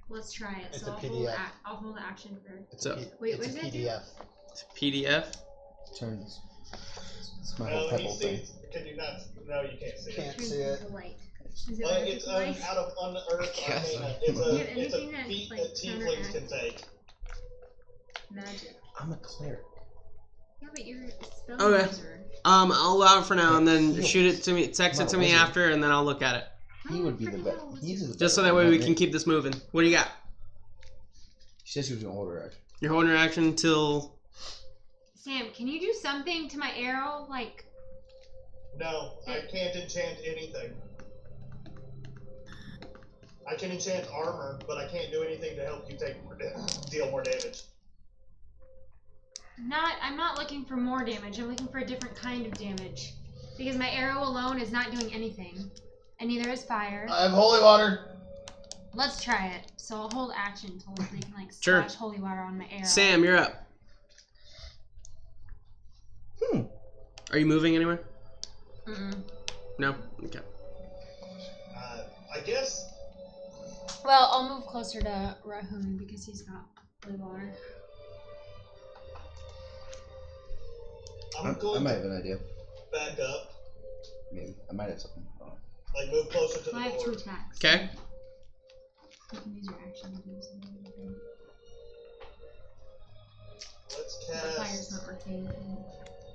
Let's try it. It's so a I'll PDF. hold action for... It's a Wait, it's what a is it? PDF. It's a PDF. Turns. It's my whole he pebble thing. sees... Can you not... No, you can't see it. Can't see it. The light. Is it magic It's light? out of unearthed Yes. arcana. Do you have It's anything a that, feat like, that tieflings can take. Magic. I'm a cleric. Yeah, but you're a spell Okay. user. I'll allow it for now, and then shoot it to me, text it to me Wizard. after, and then I'll look at it. He would be the best. He's the Just so better that way one, we not can me. keep this moving. What do you got? She said she was gonna order action. You're holding your action until... Sam, can you do something to my arrow? Like, No, I can't enchant anything. I can enchant armor, but I can't do anything to help you deal more damage. I'm not looking for more damage. I'm looking for a different kind of damage. Because my arrow alone is not doing anything. And neither is fire. I have holy water. Let's try it. So I'll hold action until they can like Sure. splash holy water on my arrow. Sam, you're up. Are you moving anywhere? Mm-mm. No? Okay. I guess Well, I'll move closer to Rahun because he's got blue water. I'm going I might to have an idea. back up, Maybe. I might have something. I don't know. like move closer to the I have 2 door. attacks. Okay. You can use your action to do something. Let's The fire's cast. not working. And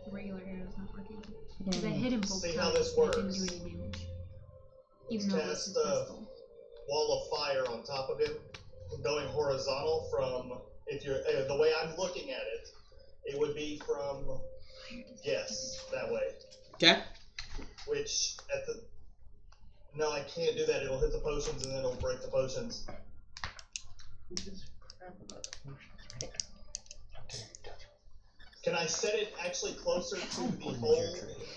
the regular arrow's not working. Because I hit him both See times. how this and I didn't works. do any damage. Even though it was Cast, successful. Wall of fire on top of him, going horizontal from, if you're the way I'm looking at it, it would be from, yes, that way. Okay. Which at the, no, I can't do that. It'll hit the potions and then it'll break the potions. Who gives a crap about potions, right? Can I set it actually closer to the hole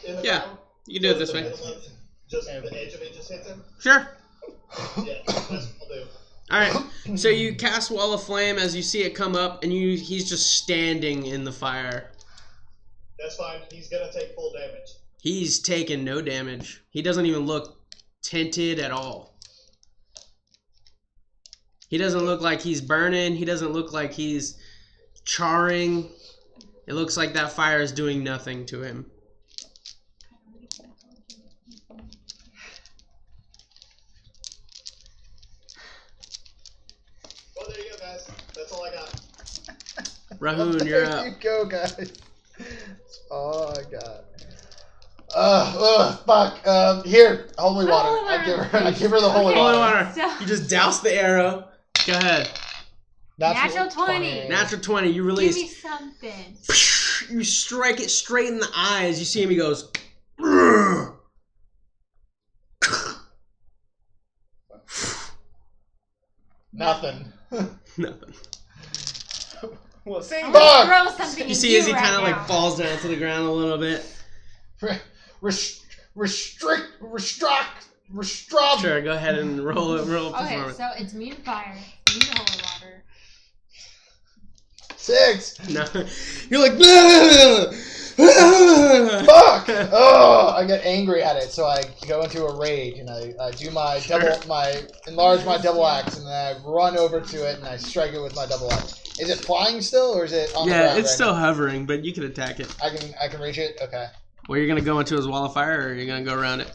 in the Yeah, ground? you can do it So this the way. middle of- Just the edge of it just hits him? Sure. Yeah, that's what I'll do. Alright, so you cast Wall of Flame as you see it come up, and he's just standing in the fire. That's fine. He's gonna take full damage. He's taken no damage. He doesn't even look tinted at all. He doesn't look like he's burning. He doesn't look like he's charring. It looks like that fire is doing nothing to him. Well, there you go, guys. That's all I got. Rahun, you're There up. you go, guys. That's all I got. Fuck. Here, holy water. Holy I give her the holy Okay. Holy water. water. So- You just douse the arrow. Go ahead. Natural 20. Natural 20. You Give release. me something. You strike it straight in the eyes. You see him. He goes. "Ugh." Nothing. Nothing. Well, same. I'm Fuck! gonna throw something You at see as he right kind of like now. falls down to the ground a little bit. Restract. Sure, go ahead and roll a Okay, performance. so it's immune to fire, immune to holy water. 6. No, you're like. "Blah, blah, blah." Fuck! Oh, I get angry at it, so I go into a rage and I do my enlarge my double axe, and then I run over to it and I strike it with my double axe. Is it flying still, or is it on the Yeah, ground it's right still now? hovering, but you can attack it. I can reach it. Okay. Well, you're gonna go into his wall of fire, or you're gonna go around it.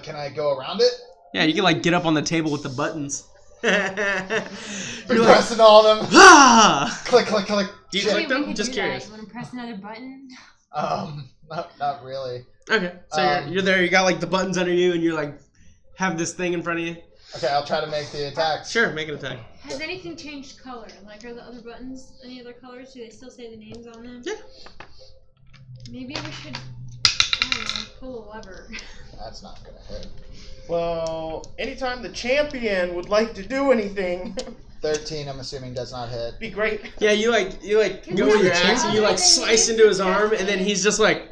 Can I go around it? Yeah, you can like get up on the table with the buttons. Be You're like, pressing all of them. ah! Click, click, click. Do you Shit. click Maybe we them? could Just do that. curious. You want to press another button? Not really. Okay, so you're there. You got like the buttons under you, and you're like have this thing in front of you. Okay, I'll try to make the attacks. Sure, make an attack. Has anything changed color? Like, are the other buttons any other colors? Do they still say the names on them? Yeah. Maybe we should, I don't know, pull a lever. That's not gonna hit. Well, anytime the champion would like to do anything, 13, I'm assuming, does not hit. be great. Yeah, you like go Can with we your do axe, and you other like than slice use into his the arm, and then he's just like.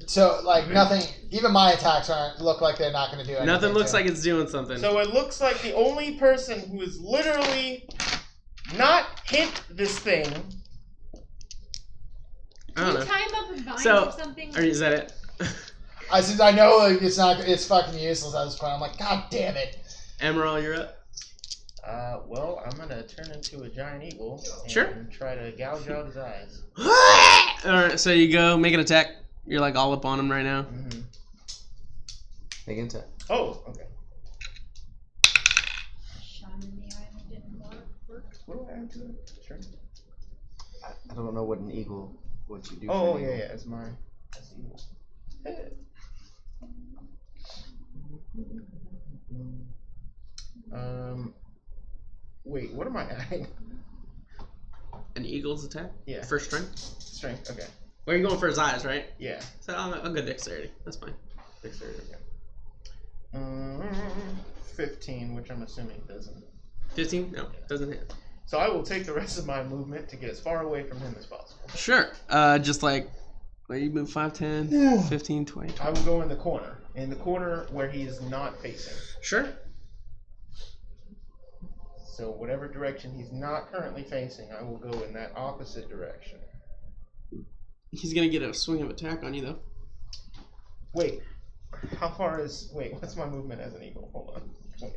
So, like, nothing, even my attacks look like they're not gonna do anything. Nothing looks to him. like it's doing something. So it looks like the only person who is literally not hit this thing. I don't Can you know. tie him up in vines So, or something? Or is that it? Since I know like, it's fucking useless at this point, I'm like, God damn it. Emerald, you're up. Well, I'm gonna turn into a giant eagle and Sure. try to gouge out his eyes. Alright, so you go, make an attack. You're like all up on him right now. Mm-hmm. Make an attack. Oh, okay. Shot him in the eye and it didn't work. What do I add to it? Sure. I don't know what you do. Oh, for an yeah, eagle. yeah, it's mine. That's evil. Wait, what am I adding? An eagle's attack? Yeah. First strength? Strength, okay. Well, you're going for his eyes, right? Yeah. So I'll go dexterity. That's fine. Dexterity, okay. 15, which I'm assuming doesn't. 15? No, doesn't hit. So I will take the rest of my movement to get as far away from him as possible. Sure. Just like, where you move 5, 10, 15, 20. I will go in the corner. In the corner where he is not facing. Sure. So whatever direction he's not currently facing, I will go in that opposite direction. He's gonna get a swing of attack on you, though. Wait. How far is... Wait, what's my movement as an eagle? Hold on. Wait.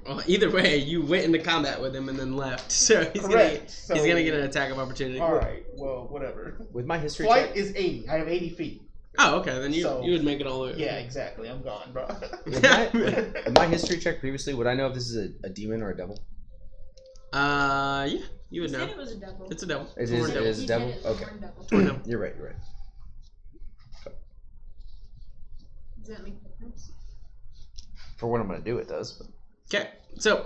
Well, either way, you went into combat with him and then left, so he's Correct. gonna get an attack of opportunity. All right. Well, whatever. With my history Flight check, is 80. I have 80 feet. Oh, okay. Then you So- would make it all the way. Yeah, exactly. I'm gone, bro. with my history check previously, would I know if this is a demon or a devil? Yeah, you would You know. said it was a devil. It's a devil. It Torn is. It devil. is You a said devil. it was Okay. a devil. Torn devil. You're right. You're right. Does that make a difference? For what I'm gonna do, it does. But. Okay, so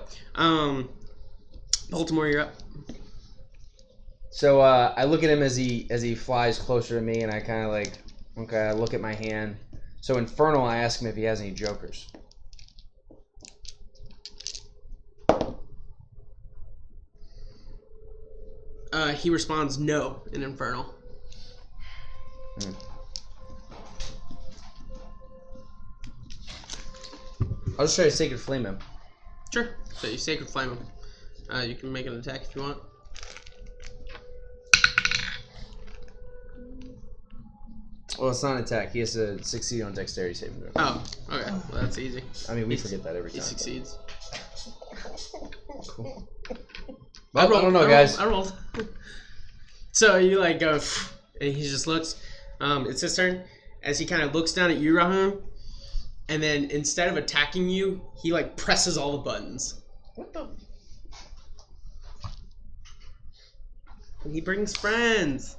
Baltimore, you're up. So I look at him as he flies closer to me, and I kind of like, okay. I look at my hand. So Infernal, I ask him if he has any jokers. He responds no in Infernal. I'll just try to Sacred Flame him. Sure. So you Sacred Flame him. You can make an attack if you want. Well, it's not an attack. He has to succeed on Dexterity saving throw. Oh, okay. Well, that's easy. I mean, we forget that every He time. succeeds. I don't know, guys. I rolled. So you like go, and he just looks. It's his turn. As he kind of looks down at you, Rahun, and then instead of attacking you, he like presses all the buttons. What the? And he brings friends.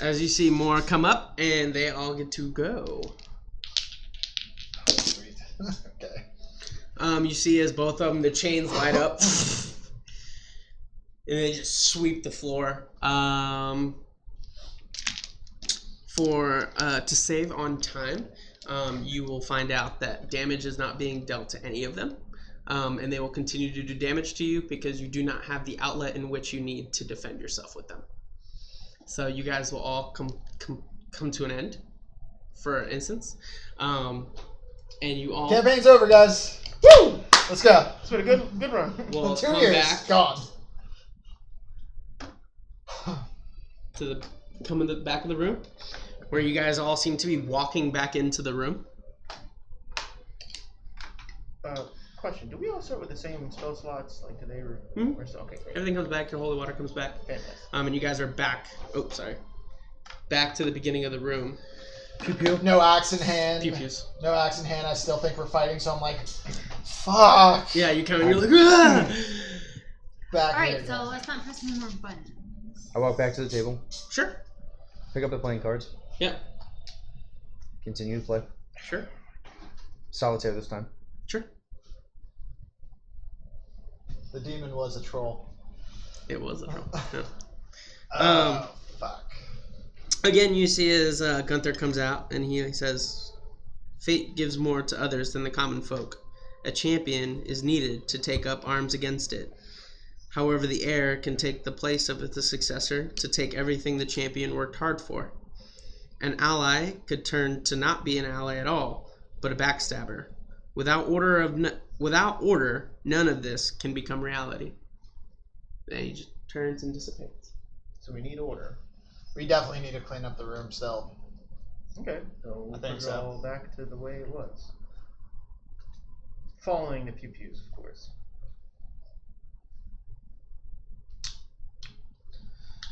As you see more come up, and they all get to go. Sweet. Okay. You see as both of them, the chains light up, and they just sweep the floor. To save on time, you will find out that damage is not being dealt to any of them, and they will continue to do damage to you because you do not have the outlet in which you need to defend yourself with them. So you guys will all come to an end, for instance, and you all Campaign's over, guys. Woo! Let's go. It's been a good run. will 2 come years back gone. to the back of the room, where you guys all seem to be walking back into the room. Question: do we all start with the same spell slots? Like, do they? Mhm. Okay, great. Everything comes back. Your holy water comes back. Fantastic. And you guys are back. Oh, sorry. Back to the beginning of the room. Pew pew. No axe in hand. Pew pews. No axe in hand. I still think we're fighting, so I'm like, fuck. Yeah, you come and you're like, ah! Back Alright, here. so let's not press any more buttons. I walk back to the table, Sure. pick up the playing cards, Yeah. continue to play. Sure. Solitaire this time. Sure. The demon was a troll. It was a troll. Yeah. Fuck. Again, you see as Gunther comes out and he says, "Fate gives more to others than the common folk. A champion is needed to take up arms against it. However, the heir can take the place of the successor to take everything the champion worked hard for. An ally could turn to not be an ally at all, but a backstabber. Without order, none of this can become reality." Then he just turns and dissipates. So we need order. We definitely need to clean up the room still. Okay, so we'll I think put it so. all back to the way it was. Following the pew pews, of course.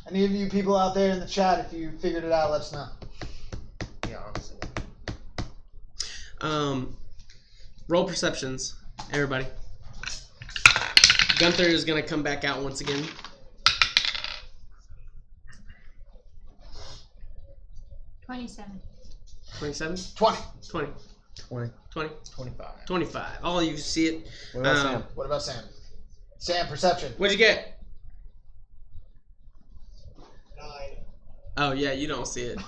Any of you people out there in the chat, if you figured it out, let us know. Yeah, honestly. Roll perceptions, everybody. Gunther is gonna come back out once again. 27. 27? 20. 20. 20. 20. 25. 25. All of you see it. What about Um, Sam? What about Sam? Sam, perception. What'd you get? 9. Oh yeah, you don't see it.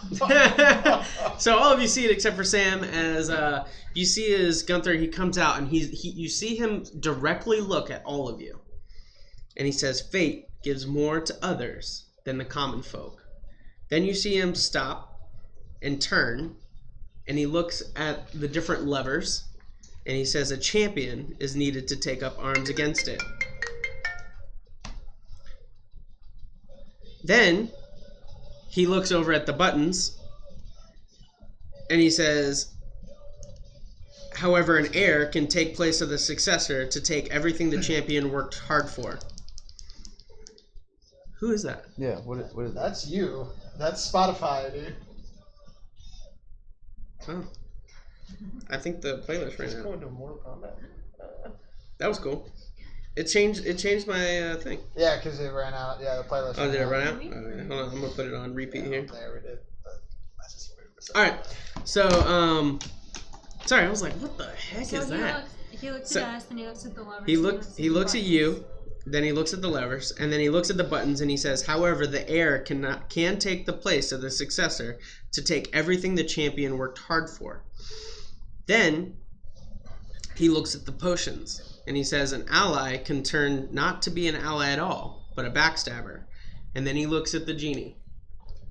So all of you see it except for Sam. As you see, as Gunther, he comes out and you see him directly look at all of you, and he says, "Fate gives more to others than the common folk." Then you see him stop and turn, and he looks at the different levers, and he says, "A champion is needed to take up arms against it." Then he looks over at the buttons, And he says, however, an heir can take place of the successor to take everything the champion worked hard for. Who is that? Yeah, what is that? That's you. That's Spotify, dude. Oh. I think the playlist right Just now. going to Mortal Kombat. That was cool. It changed my thing. Yeah, because it ran out. Yeah, the playlist. Oh, did it run out? Really? Okay, hold on, I'm gonna put it on repeat here. There we did. That's just weird. Alright. So, sorry, I was like, what the heck So is that? He looks So- at us, then he looks at the levers. He and looks the at buttons. you, then he looks at the levers, and then he looks at the buttons and he says, however, the heir can take the place of the successor to take everything the champion worked hard for. Then he looks at the potions and he says an ally can turn not to be an ally at all, but a backstabber. And then he looks at the genie.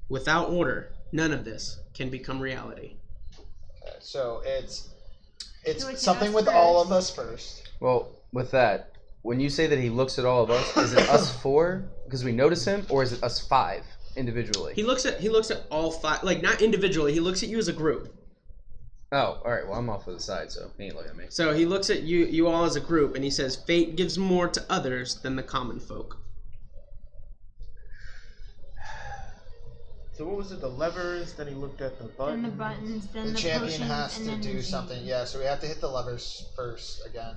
Without order, none of this can become reality. Okay, so it's He looks at something us with all first. of us first. Well, with that, when you say that he looks at all of us, is it us 4 because we notice him, or is it us 5 individually? He looks at all five, like not individually. He looks at you as a group. Oh, all right. Well, I'm off to the side, so he ain't looking at me. So he looks at you all as a group, and he says, "Fate gives more to others than the common folk." So what was it? The levers. Then he looked at the Then buttons. the buttons, then The the champion potions, has and to then the do genie. something. Yeah, so we have to hit the levers first again.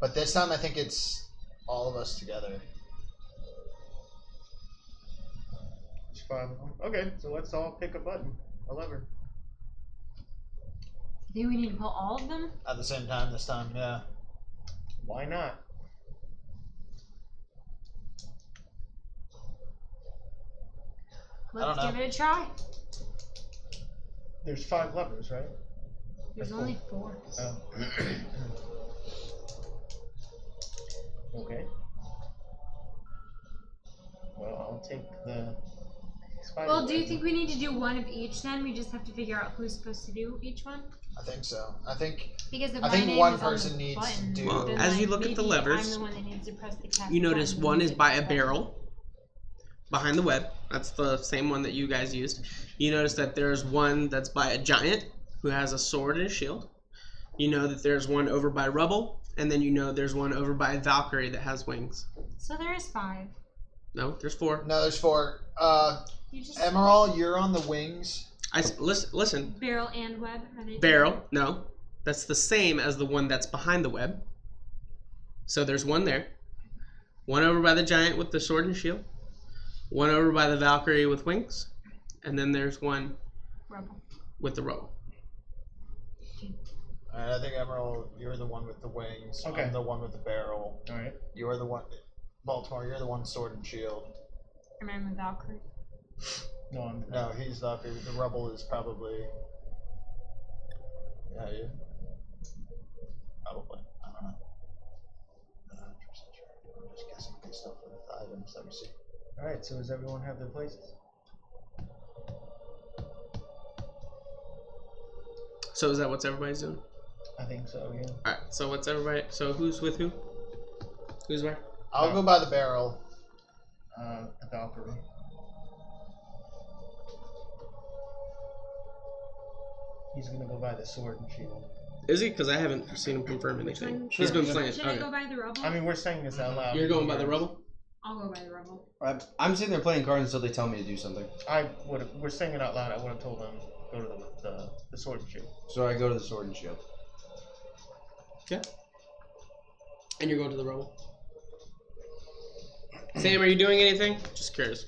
But this time I think it's all of us together. There's 5 of them. Okay, so let's all pick a button, a lever. Do we need to pull all of them? At the same time this time, yeah. Why not? don't Let's know. give it a try. There's 5 levers, right? There's That's only 4. Oh. Okay. Well, I'll take the spider Well, do you web. think we need to do one of each then? We just have to figure out who's supposed to do each one? I think so. I think Because if I my think name one is on person the needs to button, do- Well, then, as you like, look at the maybe levers, I'm the one that needs to press the cap You button notice and one you is get by the a button. barrel behind the web. That's the same one that you guys used. You notice that there's one that's by a giant who has a sword and a shield. You know that there's one over by rubble, and then you know there's one over by Valkyrie that has wings. So there is 5. No, there's 4. no, there's 4. You just Emerald, you're on the wings. Listen. barrel and web. Are they Barrel, no. That's the same as the one that's behind the web. So there's one there. One over by the giant with the sword and shield. One over by the Valkyrie with wings. And then there's one Rubble. with the rubble. Alright, I think Emerald, you're the one with the wings. Okay. I'm the one with the barrel. Alright. You're the one. Baltimore, you're the one sword and shield. Am I with Valkyrie? No, I'm No, he's the rubble is probably. Yeah, you. Probably. I don't know. I'm not 100% sure. I'm just guessing based off of the items that we see. Alright, so does everyone have their places? So is that what's everybody's doing? I think so, yeah. Alright, so what's everybody? So who's with who? Who's where? I'll go by the barrel. The Valkyrie. He's gonna go by the sword and shield. Is he? Because I haven't seen him confirm anything. one? He's been Sure. playing. Should I Okay. go by the rubble? I mean, we're saying this out loud. You're going by the rubble? I'll go by the rubble. I'm sitting there playing cards until they tell me to do something. We're saying it out loud. I would have told them go to the sword and shield. So I go to the sword and shield. Yeah. And you're going to the rubble. Sam, are you doing anything? Just curious.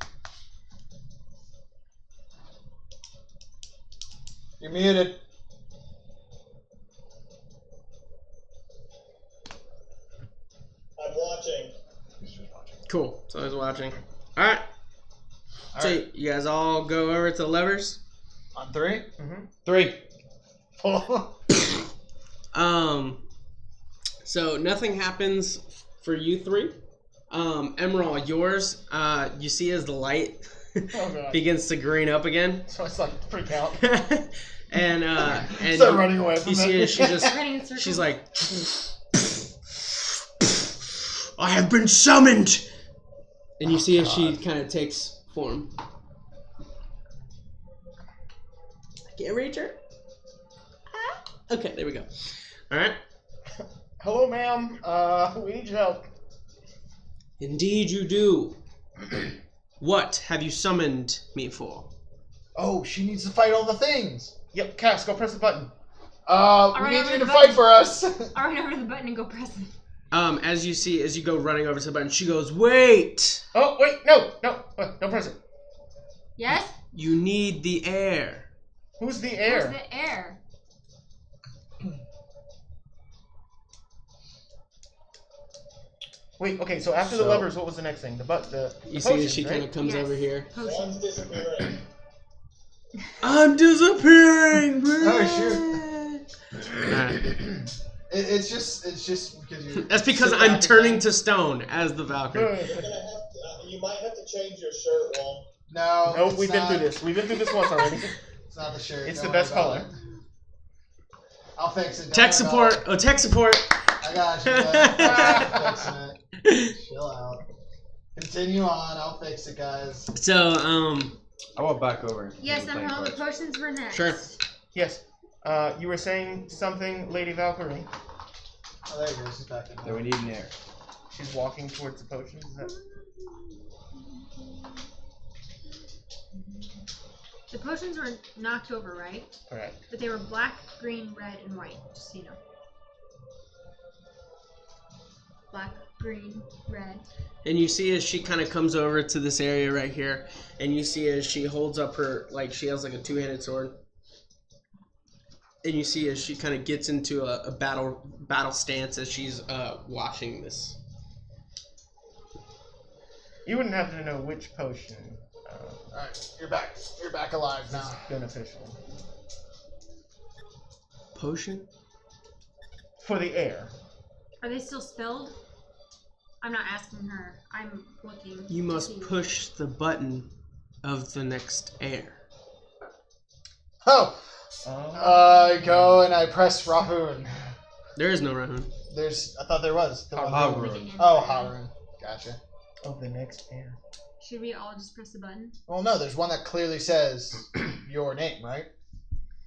You're muted. I'm watching. Cool. So I was watching. Alright. So Alright. you guys all go over to the levers. On 3? Mm-hmm. 3. So nothing happens for you 3. Emerald, yours, you see as the light Oh god. begins to green up again. So it's like freak out. and Start you, running away from you see it. it, she just Running in circles. she's like, I have been summoned. And you see as she kind of takes form. I can't reach her. Okay, there we go. All right. Hello, ma'am. We need your help. Indeed, you do. What have you summoned me for? Oh, she needs to fight all the things. Yep, Cass, go press the button. We need you to fight for us. I'll run over to the button and go press it. As you go running over to the button, she goes, "Wait! Oh, wait, no, don't press it. Yes? You need the air." Who's the Where's air? the air? Wait, okay, so after the levers, what was the next thing? The You see, potions, she right? kind of comes Yes. over here. Potion. One's disappearing. I'm disappearing. Oh, Alright. It's just because you. That's because sit I'm back turning and- to stone as the Valkyrie. You're gonna have to, you might have to change your shirt, Wong. No. Nope, it's we've been not. through this. We've been through this once already. It's not the shirt. It's don't the best worry about color. it. I'll fix it. don't Tech worry about support. Oh, tech support. it. I got you. I'm fixing it. Chill out. Continue on. I'll fix it, guys. So, I walk back over. Yes, Playing I'm all the cards. potions were next. Sure. Yes. You were saying something, Lady Valkyrie. Oh, there you go. She's back in Then there. we need an air. She's walking towards the potions. Is that... The potions were knocked over, right? Correct. But they were black, green, red, and white, just so you know. Black, green, red. and you see as she kind of comes over to this area right here, and you see as she holds up her, like she has like a two-handed sword. And you see as she kind of gets into a battle stance as she's watching this. You wouldn't happen to know which potion Alright, you're back. You're back alive is now. beneficial Potion? for the air. Are they still spelled? I'm not asking her. I'm looking. You to must see. push the button of the next air. Oh! I go and I press Rahun. There is no Rahun. I thought there was. The one that- Harun. Oh, Harun. Gotcha. Of the next air. Should we all just press the button? Well, no, there's one that clearly says your name, right?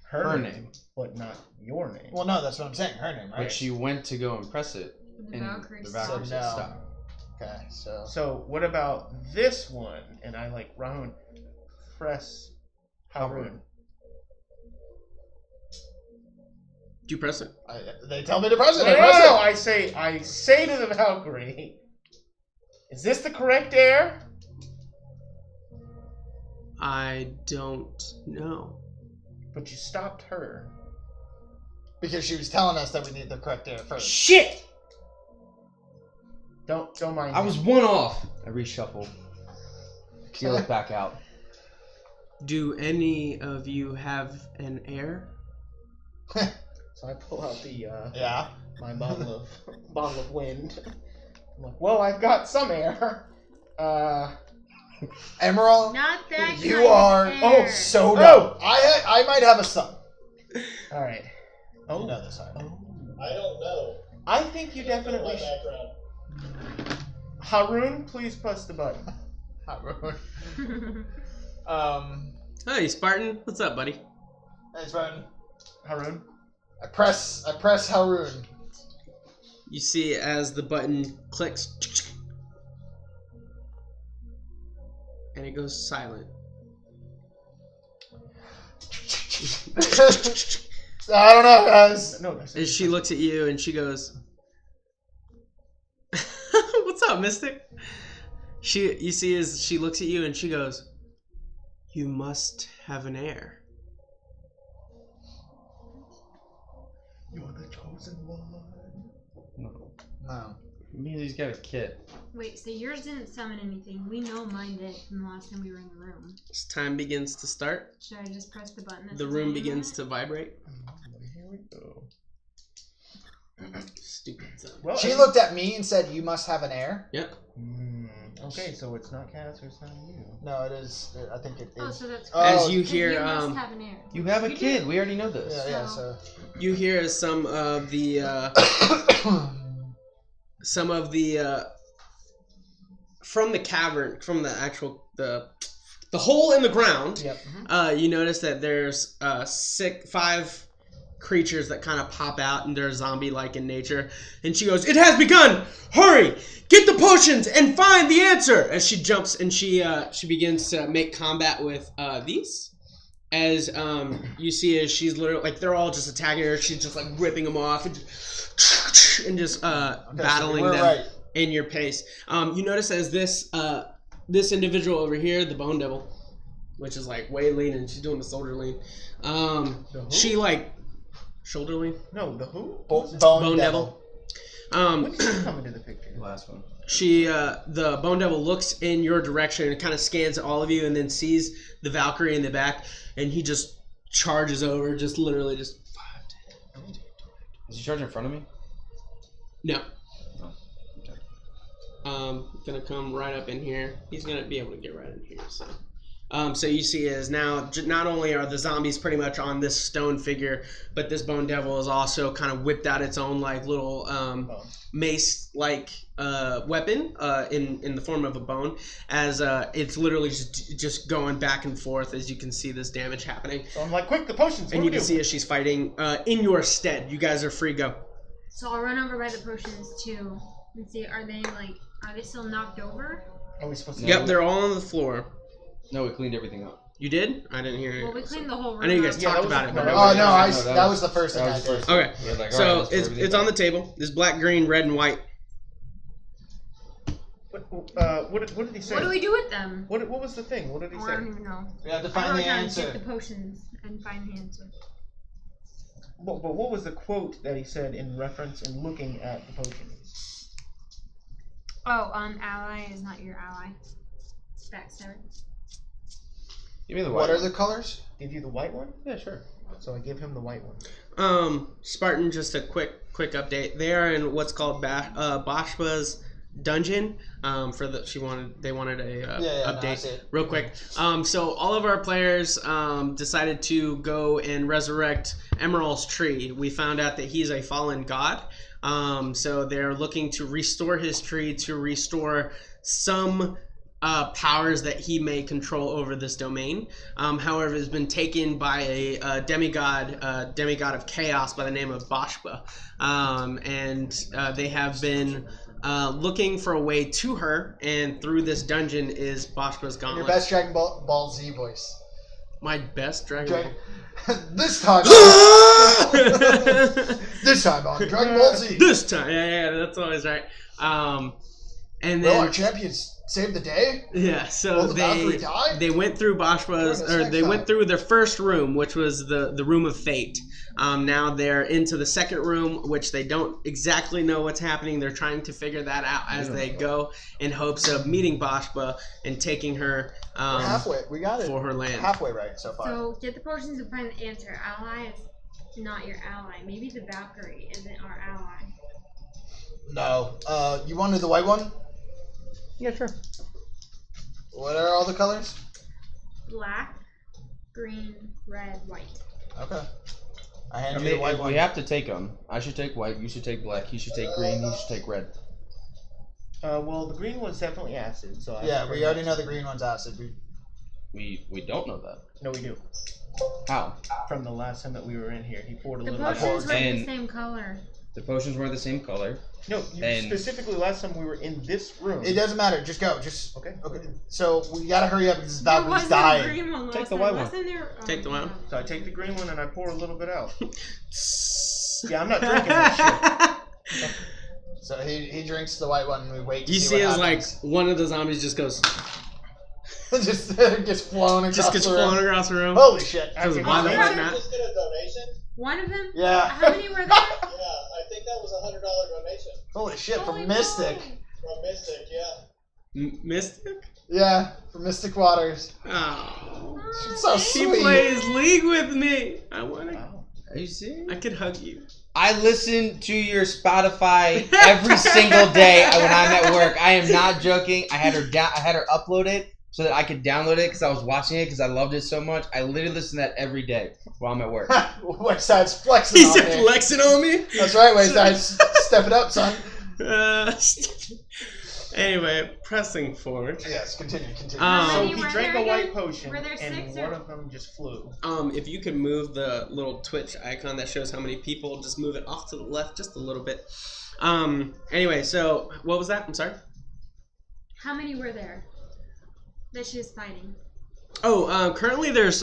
Her name. But not your name. Well, no, that's what I'm saying. Her name, right? But she went to go and press it, The and Valkyrie the said Valkyrie So said no. stop. Okay, so. So what about this one? And I like Rahun. Press Harun. Do you press it? They tell me to press it. No, I press no, it. I say to the Valkyrie, is this the correct air? I don't know. But you stopped her. Because she was telling us that we need the correct air first. Shit! Don't mind. I was one off. I reshuffle. Peel it back out. Do any of you have an air? So I pull out the Yeah. my bottle of wind. I'm like, well, I've got some air. Emerald, Not that you kind of are air. so Oh. dumb. I might have a son. All right. Oh, You know this already. I don't know. I think you My definitely. background. Harun, please press the button. Hey, Spartan. What's up, buddy? Thanks, Brian. Harun. I press Harun. You see as the button clicks, and it goes silent. I don't know, guys. No, that's As she looks at you and she goes, "What's up, Mystic?" You see as she looks at you and she goes, "You must have an heir." You're the chosen one. No. He's got a kid. Wait, so yours didn't summon anything. We know mine did from the last time we were in the room. As time begins to start, Should I just press the button? that the says room I am begins on to vibrate. Here we go. Stupid son. Well, She looked at me and said, "You must have an heir." Yep. Okay, so it's not Cass or it's not you. No, it is. I think it it? Oh, is. so that's Oh, As you 'cause hear, you must have an heir. You have a You kid. do. We already know this. Yeah, so. you hear some of the from the cavern, from the actual the hole in the ground. Yep. You notice that there's 5 creatures that kind of pop out and they're zombie-like in nature. And she goes, "It has begun! Hurry! Get the potions and find the answer!" As she jumps and she begins to make combat with these. As you see, as she's literally like they're all just attacking her. She's just like ripping them off and just battling them in your pace. You notice as this individual over here, the Bone Devil, which is like way lean, and she's doing the shoulder lean. She like shoulder lean. No, the who? Bone Devil. When did she come into the picture? The last one. She, the Bone Devil looks in your direction and kind of scans at all of you, and then sees the Valkyrie in the back, and he just charges over, just literally just. Is he charging in front of me? No. Oh, okay. Gonna come right up in here. He's gonna be able to get right in here. So you see is now not only are the zombies pretty much on this stone figure, but this Bone Devil is also kind of whipped out its own like little mace like weapon in the form of a bone, as it's literally just going back and forth as you can see this damage happening. So I'm like, quick, the potions. And you can see as she's fighting in your stead. You guys are free, go. So I'll run over by the potions too and see are they still knocked over? Are we supposed to? Yep, they're all on the floor. No, we cleaned everything up. You did? I didn't hear it. Well, we cleaned the whole room. I know you guys up. talked about it. But Oh no, that was the first thing I did. Okay, Like, so right, it's on the table. There's black, green, red, and white. What did he say? What do we do with them? What was the thing? What did he Oh, say? I don't even know. We have to I find wrote the down answer. get the potions and find the answer. But what was the quote that he said in reference and looking at the potions? Oh, ally is not your ally. Backstabber. Give me the white What are one. the colors? Give you the white one? Yeah, sure. So I give him the white one. Spartan, just a quick update. They are in what's called Bashpa's dungeon. They wanted a update real quick. So all of our players decided to go and resurrect Emerald's tree. We found out that he's a fallen god. So they're looking to restore his tree to restore some powers that he may control over this domain. However, it's been taken by a demigod of chaos by the name of Bashpa, and they have been looking for a way to her. And through this dungeon is Bashpa's gauntlet. Your best Dragon Ball Z voice. My best Dragon Ball. This time. This time on Dragon Ball Z. This time, yeah, that's always right. And Will then our champions save the day? yeah, so Will the Valkyrie die? they went through Bashpa's, or they went through their first room, which was the room of fate. Now they're into the second room, which they don't exactly know what's happening. They're trying to figure that out as they go, in hopes of meeting Bashpa and taking her We're halfway. We got it. for her land. Halfway right so far. So get the potions and find the answer. Ally is not your ally. Maybe the Valkyrie isn't our ally. No. You wanted the white one? Yeah, sure. What are all the colors? Black, green, red, white. Okay. I hand I you mean, the white if one. we have to take them. I should take white. You should take black. He should take green. He should take red. Well, the green one's definitely acid. So Yeah, we already know the green one's acid. We don't know that. No, we do. How? From the last time that we were in here, he poured a The little. potions were the And- same color. The potions were the same color. No, And- specifically last time we were in this room. It doesn't matter. Just go. Just Okay. Okay. So we gotta hurry up because There Valkyrie's wasn't a dying. green one Take last the time. white one. Wasn't there? Take the white one. So I take the green one and I pour a little bit out. Yeah, I'm not drinking this shit. So he drinks the white one and we wait to You see see what as like happens. one of the zombies just goes, just gets flown across just gets the room. flown across the room. Holy shit. Because Okay, why the okay. fuck not? Just get a donation. One of them? Yeah. How many were there? Yeah, I think that was $100 donation Holy shit, Holy from Mystic. moly. from Mystic. Yeah. Mystic? Yeah, from Mystic Waters. Oh. She's so She sweet. plays League with me. I want to. Wow. Are you serious? I could hug you. I listen to your Spotify every single day when I'm at work. I am not joking. I had her upload it so that I could download it because I was watching it because I loved it so much. I literally listen to that every day while I'm at work. Westside's flexing He's on me. flexing on me. That's right, Westside. Step it up, son. Anyway, pressing forward. Yes, continue. So many he were drank there a white again? potion, Were there and 6 one or- of them just flew. If you could move the little Twitch icon that shows how many people, just move it off to the left just a little bit. Anyway, so what was that? I'm sorry. How many were there that she was fighting? Oh, currently there's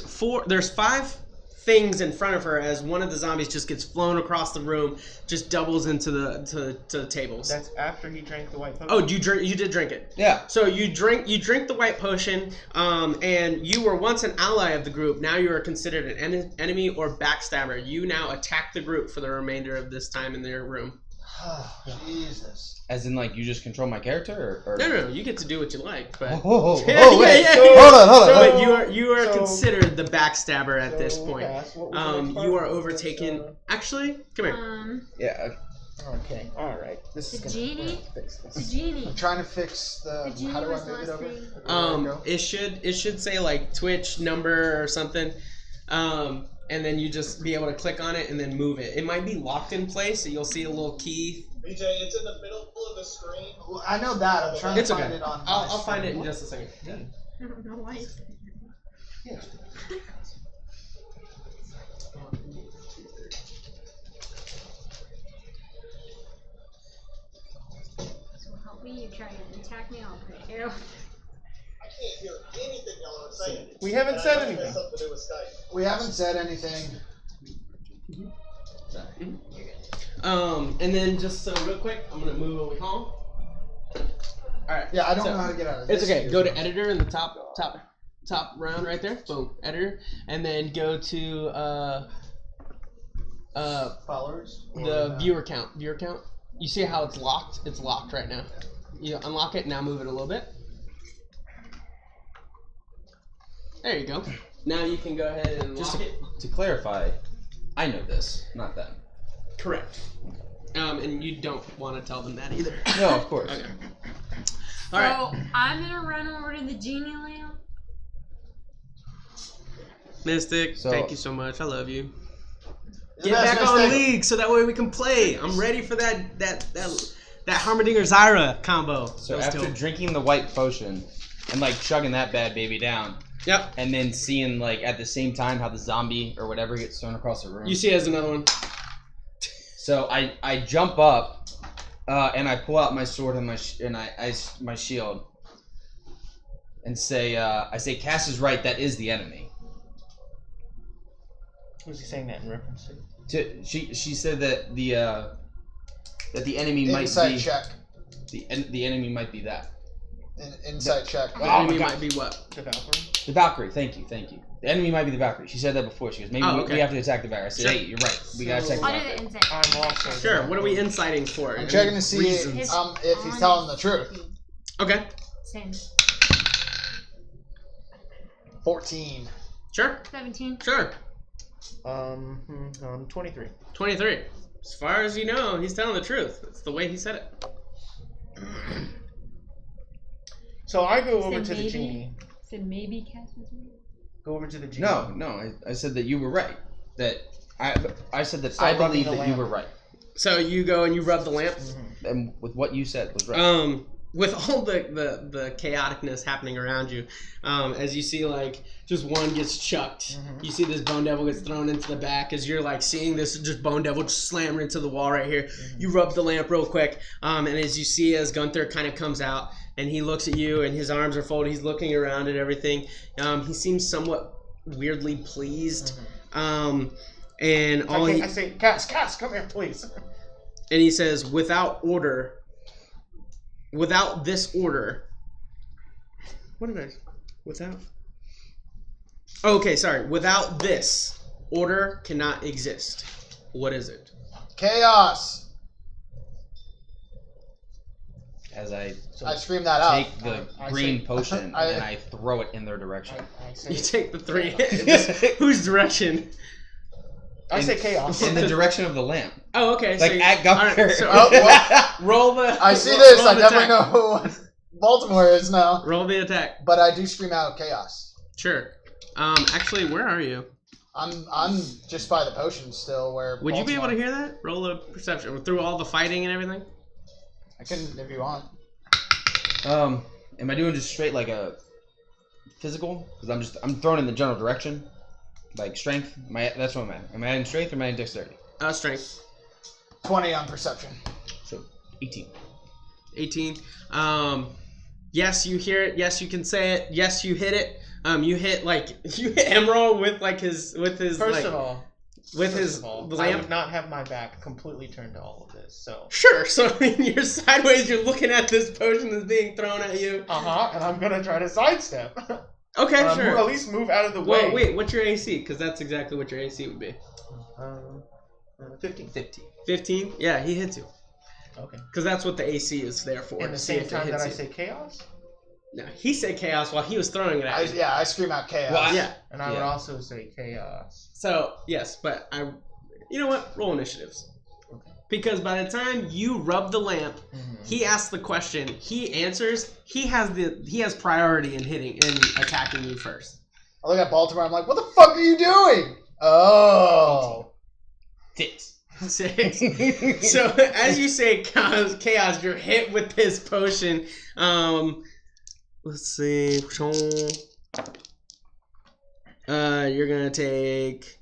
5 things in front of her as one of the zombies just gets flown across the room, just doubles into the tables. That's after he drank the white potion. Oh, you did drink it. Yeah. So you drink the white potion, and you were once an ally of the group. Now you are considered an enemy or backstabber. You now attack the group for the remainder of this time in their room. Jesus. As in, like, you just control my character, or? No, you get to do what you like, but Wait. yeah. Hold on. But you are So- considered the backstabber at this So, point. Cass, what was the next part? You are overtaken. Actually, come here. Yeah. Okay, alright. This is The gonna genie? fix The this. genie. I'm trying to fix The the. genie How do was I move it last over? thing. Where do I go? It should say like Twitch number or something. And then you just be able to click on it and then move it. It might be locked in place, so you'll see a little key. BJ, it's in the middle of the screen. Well, I know that. I'm trying It's to find okay. it on. I'll find it in just a second. I don't know why. you said Yeah. that. So help me. You try to attack me. I'll put an arrow. I can't hear anything y'all are saying. We haven't And said I know it anything. has something to do with Skype. We haven't said anything. And then just so real quick, I'm gonna move over home. Alright. Yeah, I don't so- know how to get out of It's this. okay. Go to editor in the top round right there. Boom, editor, and then go to Followers. the viewer count. Viewer count. You see how it's locked? It's locked right now. You unlock it. Now move it a little bit. There you go. Now you can go ahead and Just lock it. to clarify, I know this, not them. Correct. And you don't want to tell them that either. No, of course. Okay. All right. So I'm gonna run over to the genie lamp. Mystic, So- thank you so much. I love you. The Get best back on mistake. League so that way we can play. I'm ready for that Harmadinger Zyra combo. So That was after dope. drinking the white potion and like chugging that bad baby down, Yep. and then seeing like at the same time how the zombie or whatever gets thrown across the room. You see, as another one. So I jump up, and I pull out my sword and my shield, and say I say Cass is right. That is the enemy. Was he saying that in reference to? She said that the enemy might Insight be check. the enemy might be that Insight check. The Oh enemy my God. might be what? The Valkyrie? the Valkyrie. Thank you. The enemy might be the Valkyrie. She said that before. She goes, maybe Oh, we okay. have to attack the Valkyrie. I said, Sure. hey, you're right. We gotta attack the I'll do Valkyrie. the insight. I'm also. Sure. What are we inciting for? I'm Any checking to see reasons? if he's telling the truth. Okay. Same. 14. Sure. 17. Sure. 23. 23. As far as you know, he's telling the truth. It's the way he said it. So I go over Said to the maybe. genie. Said maybe Cass was right. Go over to the genie. No. I said that you were right. That I said that Start I rubbing believe the that you lamp. were right. So you go and you rub the lamp. And with what you said was right. With all the chaoticness happening around you, as you see like just one gets chucked, you see this bone devil gets thrown into the back as you're like seeing this just bone devil just slam into the wall right here. You rub the lamp real quick, and as you see as Gunther kind of comes out and he looks at you and his arms are folded, he's looking around at everything. He seems somewhat weirdly pleased, and all he I say, Cass, come here, please. and he says, without this order. What did I? Without. Okay, sorry. Without this, order cannot exist. What is it? Chaos. As I I scream that out. take the I green say- potion and I- I throw it in their direction. I say, You take the 3. Whose direction? I say chaos. In the direction of the lamp. Oh, okay. Like so at Gunther. alright, so Oh, well, roll the. I see roll- this. roll I the definitely attack. know what Baltimore is now. Roll the attack. But I do scream out chaos. Sure. Actually, where are you? I'm just by the potion still. Where Would you be able to Baltimore- hear that? Roll a perception through all the fighting and everything. I can if you want. Am I doing just straight like a physical? Because I'm throwing in the general direction, like strength. That's what I'm at. Am I in strength or am I in dexterity? Strength. 20 on perception. So 18. 18. Yes, you hear it. Yes, you can say it. Yes, you hit it. You hit Emerald with his First of all, I I would not have my back completely turned to all of this. So sure. So you're sideways. You're looking at this potion that's being thrown at you. and I'm gonna try to sidestep. Okay, sure. At least move out of the way. Well, wait. What's your AC? Because that's exactly what your AC would be. 15. 15. Yeah, he hits you. Okay. Because that's what the AC is there for. In the same time that I say chaos? No, he said chaos while he was throwing it at you. I scream out chaos. Well, yeah. And I would also say chaos. So, yes, but you know what? Roll initiatives. Okay. Because by the time you rub the lamp, he asks the question, he answers, he has priority in attacking you first. I look at Baltimore, I'm like, what the fuck are you doing? Oh. 6. So as you say chaos, you're hit with this potion. Let's see. You're gonna take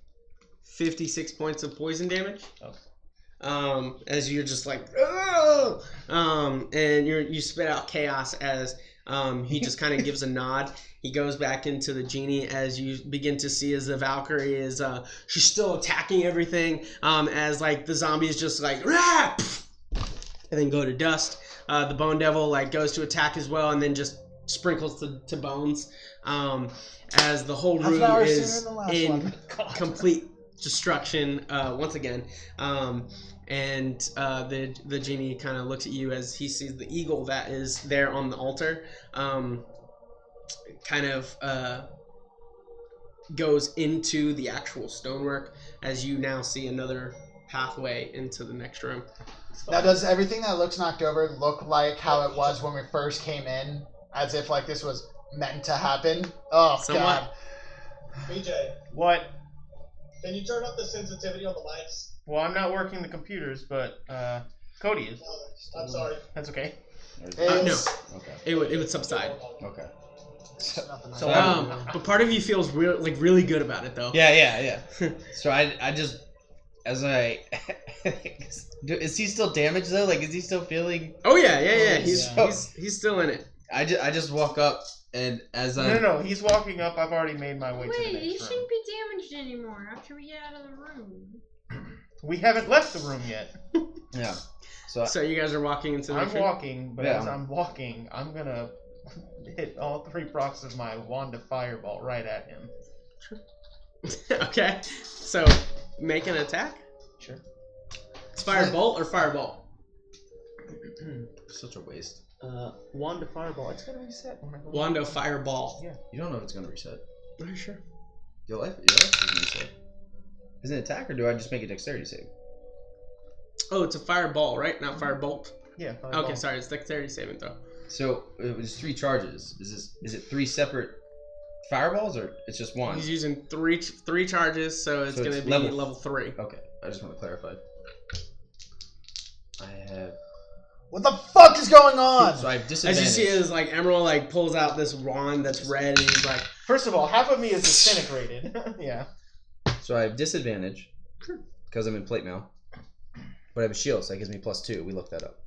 56 points of poison damage. Okay. As you're just like, oh! And you spit out chaos as he just kind of gives a nod. He goes back into the genie as you begin to see as the Valkyrie is she's still attacking everything. As like the zombies just like rah! And then go to dust. The Bone Devil like goes to attack as well, and then just sprinkles to bones. As the whole room is in complete destruction once again. And the genie kind of looks at you as he sees the eagle that is there on the altar. Kind of goes into the actual stonework as you now see another pathway into the next room. Now, does everything that looks knocked over look like how it was when we first came in? As if like this was meant to happen? Oh, Somewhat. God. BJ, What? can you turn up the sensitivity on the mics? Well, I'm not working the computers, but Cody is. I'm sorry. That's okay. No, Okay. it would subside. Okay. So But part of you feels really good about it though. Yeah. So I just is he still damaged though? Like, is he still feeling? Oh yeah. He's still in it. I just walk up and as I No. He's walking up. I've already made my way to the Wait, next you room. shouldn't be damaged anymore after we get out of the room. We haven't left the room yet. yeah. So you guys are walking into the I'm next room? walking, but Yeah. as I'm walking, I'm gonna hit all 3 procs of my wand of fireball right at him. Okay. So make an attack. Sure. It's firebolt or fireball. such a waste. Wand of fireball. It's gonna reset when I go. Wand of fireball. Yeah. You don't know if it's gonna reset. Are you sure? Your life is gonna reset. Is it an attack or do I just make a dexterity save? Oh, it's a fireball, right? Not firebolt. Yeah. Fireball. Okay, sorry. It's dexterity saving throw. So it was 3 charges. Is it 3 separate fireballs or it's just one? He's using three charges, so it's So gonna it's be level- level 3. Okay, I just want to clarify. I have. What the fuck is going on? So I have As disadvantage. you see, as like Emerald like pulls out this wand that's red, and he's like, First of all, half of me is disintegrated. Yeah. So I have disadvantage because I'm in plate mail, but I have a shield, so that gives me +2. We looked that up.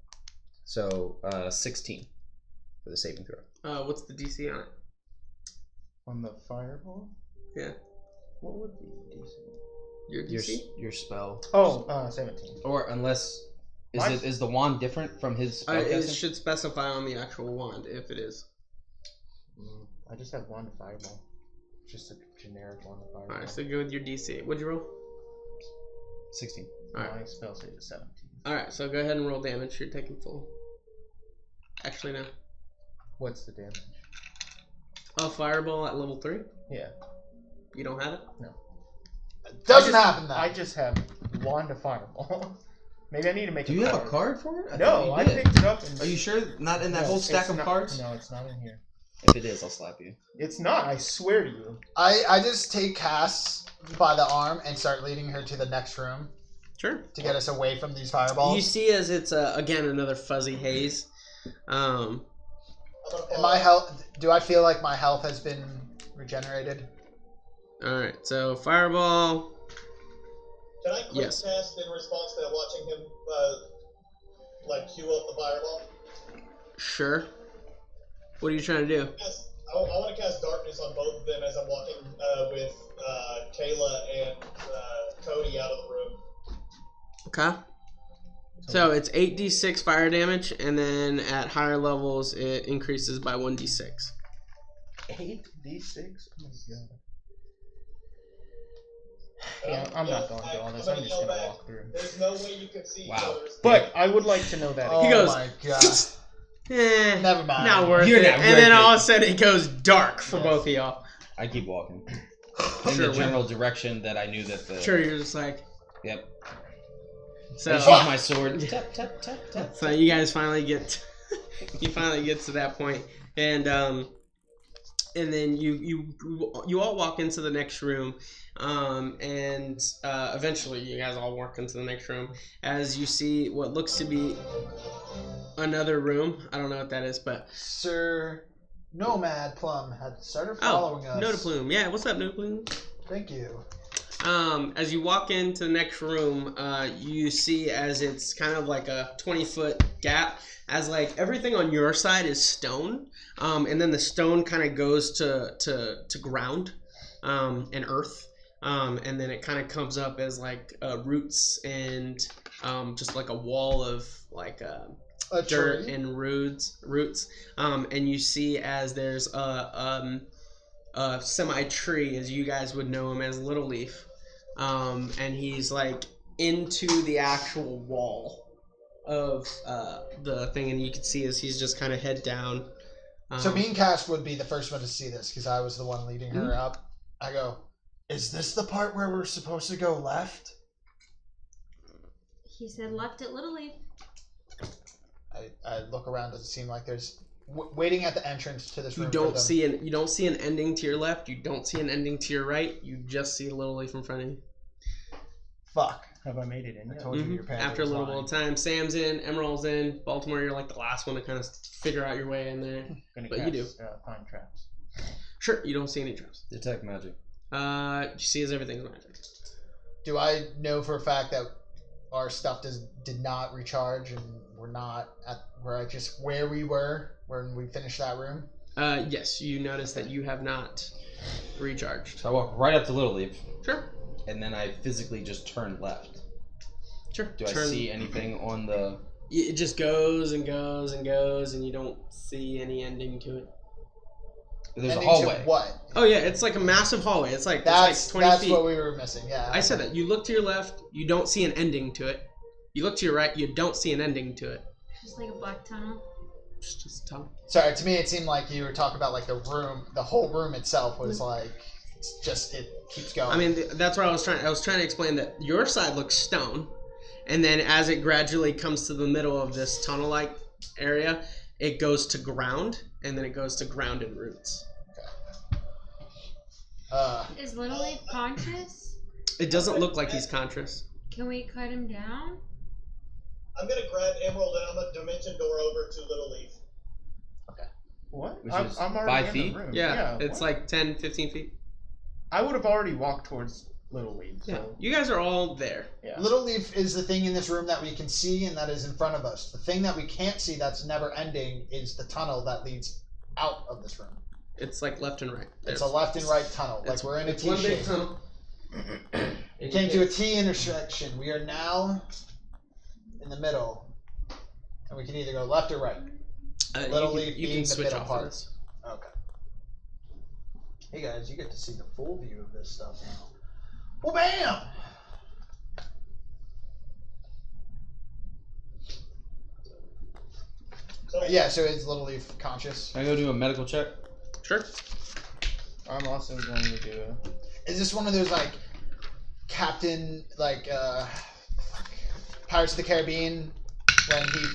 So 16 for the saving throw. what's the DC on it? On the fireball? Yeah, What would be DC? your DC. Your spell, Oh, 17. or unless What? is the wand different from his It spellcasting? should specify on the actual wand if it is. I just have wand of fireball. Just a generic wand of fireball. Alright, so go with your DC. What'd you roll? 16. Alright. My spell save is 17. Alright, so go ahead and roll damage. You're taking full. Actually, no. What's the damage? A fireball at level 3? Yeah. You don't have it? Doesn't happen that. I just have wand of fireball. Maybe I need to make Do you have a card for it? No, I picked it up. And... Are you sure? Not in that No, whole stack it's of not- cards? No, it's not in here. If it is, I'll slap you. It's not, I swear to you. I just take Cass by the arm and start leading her to the next room Sure. to get us away from these fireballs. You see as it's, again, another fuzzy haze. I'm gonna And follow. my health. Do I feel like my health has been regenerated? All right. So fireball. Can I quick Yes. cast in response to watching him, like cue up the fireball? Sure. What are you trying to do? I want to cast darkness on both of them as I'm walking with Kayla and Cody out of the room. Okay. So it's 8d6 fire damage, and then at higher levels it increases by 1d6. 8d6? Oh my god. Yeah, I'm not going through all this. I'm just yell gonna back, walk through. There's no way you can see each Wow. other's. But I would like to know that. Oh He goes, my god. Eh, Never mind. not worth You're it. not And worth then all it. of a sudden it goes dark for Yes. both of y'all. I keep walking in Sure, the general direction that I knew that the. Sure, you're just like. Yep. I So, just use my sword. Tap tap tap tap. so you guys finally get, you finally get to that point, and then you all walk into the next room, and eventually you guys all walk into the next room as you see what looks to be another room. I don't know what that is, but Sir Nomad Plum had started following us. Noda Plume. Yeah, what's up, Noda Plume? Thank you. As you walk into the next room, you see as it's kind of like a 20-foot gap, as like everything on your side is stone, and then the stone kind of goes to ground and earth, and then it kind of comes up as like roots and just like a wall of like A dirt tree? and roots, and you see as there's a semi-tree, as you guys would know him as Little Leaf, and he's like into the actual wall of the thing, and you can see as he's just kind of head down. So me and Cass would be the first one to see this because I was the one leading her Mhm. up. I go, is this the part where we're supposed to go left? He said left at Little Leaf. I look around. Does it seem like there's waiting at the entrance to this room? You for don't them? see an ending to your left. You don't see an ending to your right. You just see Little Leaf in front of you. Fuck. Have I made it in I yet? told you your parents. After a little bit of time, Sam's in, Emerald's in, Baltimore. You're like the last one to kind of figure out your way in there. Gonna But you cast, find traps. Sure, you don't see any traps. Detect magic. You see as everything's magic. Do I know for a fact that our stuff did not recharge and we're not at where we were when we finished that room? Yes, you notice that you have not recharged. So I walk right up to Little Leaf, Sure, and then I physically just turn left. sure. Do I see anything on the? It just goes and goes and goes, and you don't see any ending to it. There's a Ending to hallway. What? Oh yeah, it's like a massive hallway. It's like That's 20 feet. what we were missing. Yeah. I said that. You look to your left, you don't see an ending to it. You look to your right, you don't see an ending to it. Just like a black tunnel. It's just a tunnel. Sorry, to me it seemed like you were talking about like the room, the whole room itself was like, it's just, it keeps going. I mean, that's what I was trying to explain, that your side looks stone, and then as it gradually comes to the middle of this tunnel-like area, it goes to ground, and then it goes to ground and roots. Is Little Leaf conscious? It doesn't look like he's conscious. Can we cut him down? I'm gonna grab Emerald and I'm gonna dimension door over to Little Leaf. What? Which I'm is already 5 in feet? the room. Yeah, it's what? like 10, 15 feet. I would have already walked towards Little Leaf. So Yeah, you guys are all there. yeah. Little Leaf is the thing in this room that we can see and that is in front of us. The thing that we can't see that's never ending is the tunnel that leads out of this room. It's like left and right. It's a left and right tunnel, like we're in a it's T one big shape. tunnel. We came to a T intersection. We are now in the middle, and we can either go left or right. Little Leaf you being can the switch middle off part. of this. Okay. Hey guys, you get to see the full view of this stuff now. Well, bam! So Yeah, so is Little Leaf conscious? Can I go do a medical check? Sure. I'm also going to do. Is this one of those like Captain Pirates of the Caribbean when he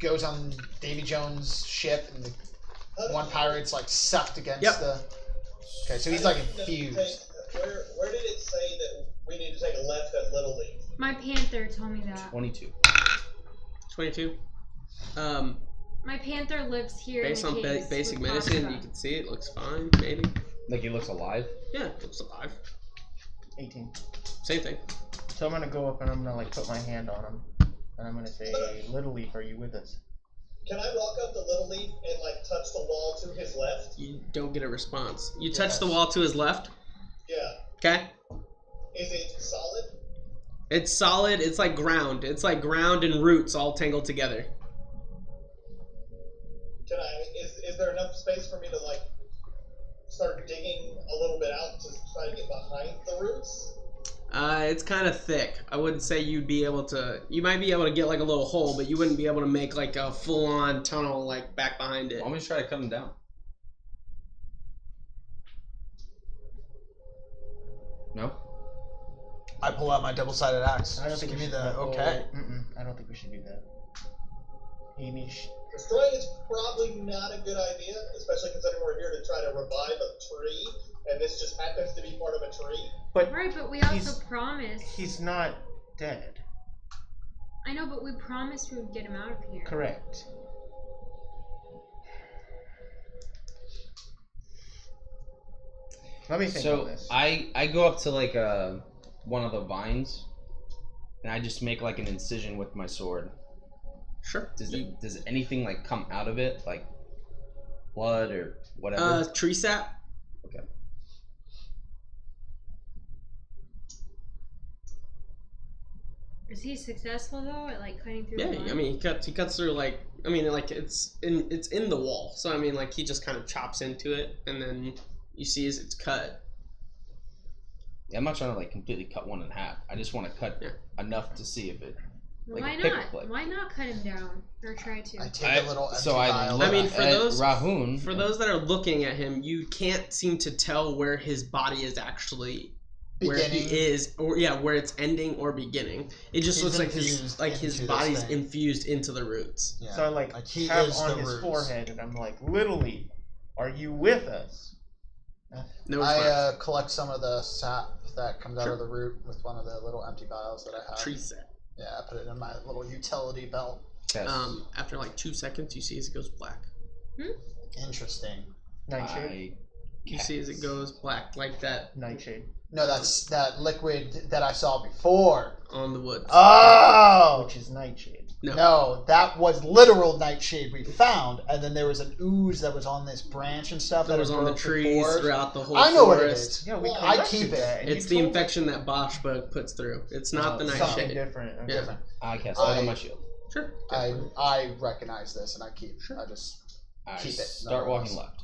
goes on Davy Jones' ship and the one pirate's like sucked against Yep. the. Okay, so he's like infused. Where did it say that we need to take a left at Little Leaf? My panther told me that. 22. 22. My panther lives here. Based in on the caves basic with medicine, Bashba. you can see it looks fine, maybe. Like he looks alive. Yeah, it looks alive. 18. Same thing. So I'm gonna go up and I'm gonna like put my hand on him, and I'm gonna say, "Little Leaf, are you with us?" Can I walk up to Little Leaf and like touch the wall to his left? You don't get a response. You touch the wall to his left. Yeah. Okay. Is it solid? It's solid. It's like ground. It's like ground and roots all tangled together. Can I? Is there enough space for me to like start digging a little bit out to try to get behind the roots? It's kind of thick. I wouldn't say you'd be able to. You might be able to get like a little hole, but you wouldn't be able to make like a full-on tunnel like back behind it. Why don't we try to cut him down? No. I pull out my double-sided axe. I don't Just think give we me should. the okay. I don't think we should do that. He needs. Destroying is probably not a good idea, especially considering we're here to try to revive a tree, and this just happens to be part of a tree. But Right, but we also he's- promised. he's not dead. I know, but we promised we would get him out of here. Correct. Let me think on So this. I go up to like one of the vines, and I just make like an incision with my sword. Sure. Does anything like come out of it, like blood or whatever? Tree sap. Okay. Is he successful though at like cutting through? Yeah, the I vine? mean he cuts through like like it's in the wall. So I mean like he just kind of chops into it, and then you see as it's cut. Yeah, I'm not trying to like completely cut one in half. I just want to cut Yeah. enough to see if it. Well, like a why paper not? clip. Why not cut him down or try to? I take a little empty vial. I mean, for at those- Rahun, For those that are looking at him, you can't seem to tell where his body is actually where Beginning. he is, or where it's ending or beginning. It just He's looks like infused his into this body's thing. infused into the roots. Yeah. So I like he tap is on the his roots. forehead, and I'm like, "Little Leaf, are you with us?" No response. I collect some of the sap that comes out of the root with one of the little empty vials that I have. Tree set. Yeah, I put it in my little utility belt. yes. After like 2 seconds, you see as it goes black. Interesting. Nightshade. You see as it goes black, like that Nightshade. No, that's that liquid that I saw before. on the wood. Oh! Which is Nightshade. No, that was literal nightshade we found, and then there was an ooze that was on this branch and stuff that was had on the broke trees forest. throughout the whole I know what it forest. is. Yeah, we I collected keep it. that, and It's you the told infection that Bosch bug puts through. It's not the something nightshade. different. Okay. Yeah. Different. I cast light on my shield. Sure. I recognize this, and I keep. I just I keep it. start walking left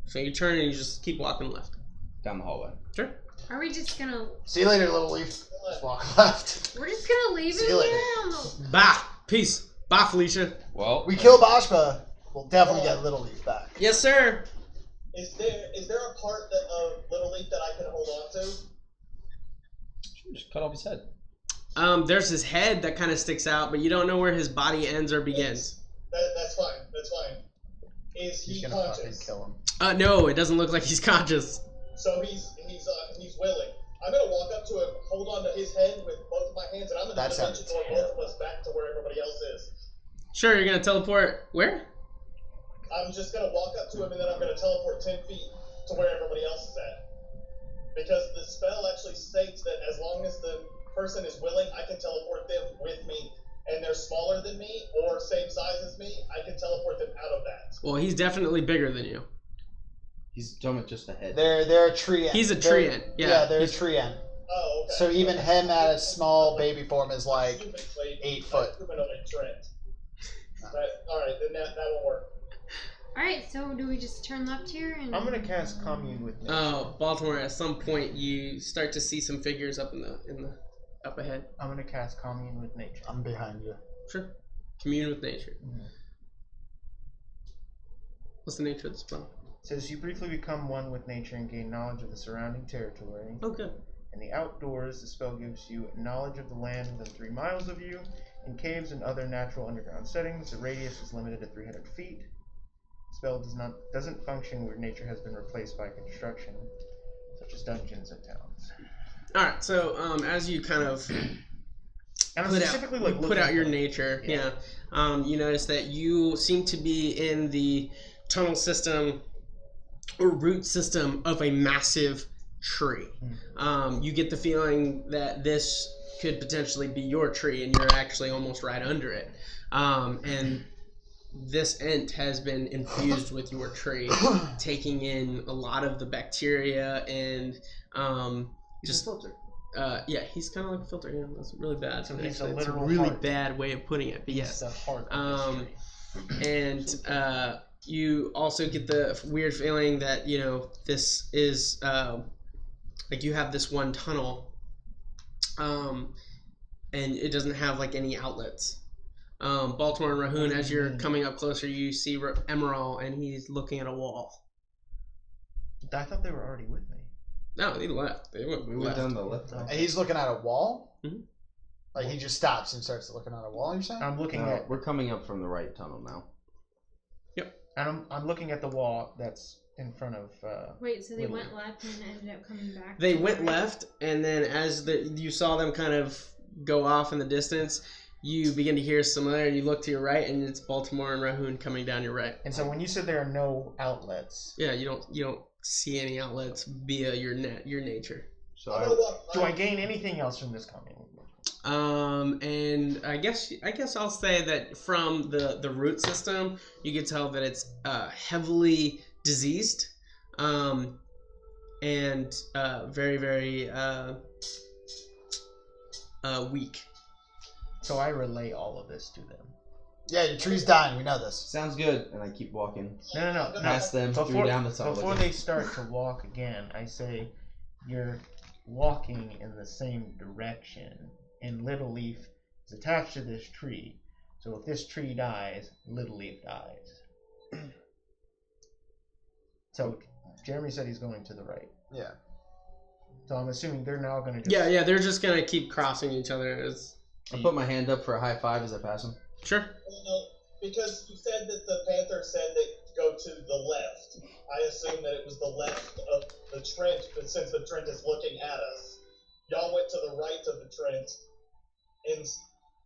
So you turn and you just keep walking left. down the hallway. Sure. Are we just gonna? see you later, little leaf. Just walk left. We're just gonna leave See him you later. here. On the... Bye. Peace. Bye, Felicia. Well, We kill Bashpa. We'll definitely get little leaf back. Yes, sir. Is there a part of Little Leaf that I can hold on to? just cut off his head. There's his head that kind of sticks out, but you don't know where his body ends or begins. That's fine. That's fine. Is he He's gonna fucking conscious? kill him. No, it doesn't look like he's conscious. So he's willing. I'm gonna walk up to him, hold on to his head with both of my hands, and I'm gonna That dimension sounds door both of us back to where everybody else is. Sure, you're gonna teleport where? I'm just gonna walk up to him and then I'm gonna teleport 10 feet to where everybody else is at. Because the spell actually states that as long as the person is willing, I can teleport them with me. And they're smaller than me or same size as me, I can teleport them out of that. Well, he's definitely bigger than you. He's done with just a head. They're a tree ant. He's a tree ant, yeah. they're a He's- tree ant. Oh, okay. So even him at a small baby form is like Stupidly, 8 foot. humanoid Trent. But, alright, then that won't work. All right. So do we just turn left here and? I'm gonna cast Commune with Nature. Oh, Baltimore. At some point, you start to see some figures up in the up ahead. I'm gonna cast Commune with Nature. I'm behind you. Sure. Commune with nature. Mhm. What's the nature of the spell? It says you briefly become one with nature and gain knowledge of the surrounding territory. Oh, good. In the outdoors, the spell gives you knowledge of the land within 3 miles of you. In caves and other natural underground settings, the radius is limited to 300 feet. The spell doesn't function where nature has been replaced by construction, such as dungeons and towns. All right. So as you kind of And I'm put specifically out, like put looking out your for- nature. Yeah. Yeah. You notice that you seem to be in the tunnel system or root system of a massive tree. You get the feeling that this could potentially be your tree, and you're actually almost right under it. And this ent has been infused with your tree, taking in a lot of the bacteria and just filter. yeah, he's kind of like a filter. Yeah, that's really bad. So he's Actually, a it's literal really heart. bad way of putting it. But He's yes, the heart of this tree. and you also get the weird feeling that this is like you have this one tunnel, and it doesn't have like any outlets. Baltimore and Rahoon, as you're coming up closer, you see Emerald, and he's looking at a wall. I thought they were already with me. No, they left. They went We went left. down the left. And he's looking at a wall? Mhm. Like he just stops and starts looking at a wall, you're saying? I'm looking No, at we're coming up from the right tunnel now. and I'm looking at the wall that's in front of Wait, so they Lily. went left and ended up coming back? They to the went right? left, and then as you saw them kind of go off in the distance, you begin to hear some other, and you look to your right, and it's Baltimore and Rahoon coming down your right. and so when you said there are no outlets, Yeah, you don't see any outlets via your nature. So I'm gonna walk. do I gain anything else from this coming? And I guess I'll say that from the root system, you can tell that it's heavily diseased, and very very weak. So I relay all of this to them. Yeah, your tree's dying, we know this. sounds good, and I keep walking No. past them through down the tunnel. Before again. they start to walk again, I say, you're walking in the same direction, and Little Leaf is attached to this tree. So if this tree dies, Little Leaf dies. So Jeremy said he's going to the right. Yeah. So I'm assuming they're now going to just... Yeah, they're just gonna keep crossing each other. I put my hand up for a high five as I pass him. Sure. No, because you said that the Panther said that go to the left. I assume that it was the left of the trench, but since the trench is looking at us, y'all went to the right of the trench. And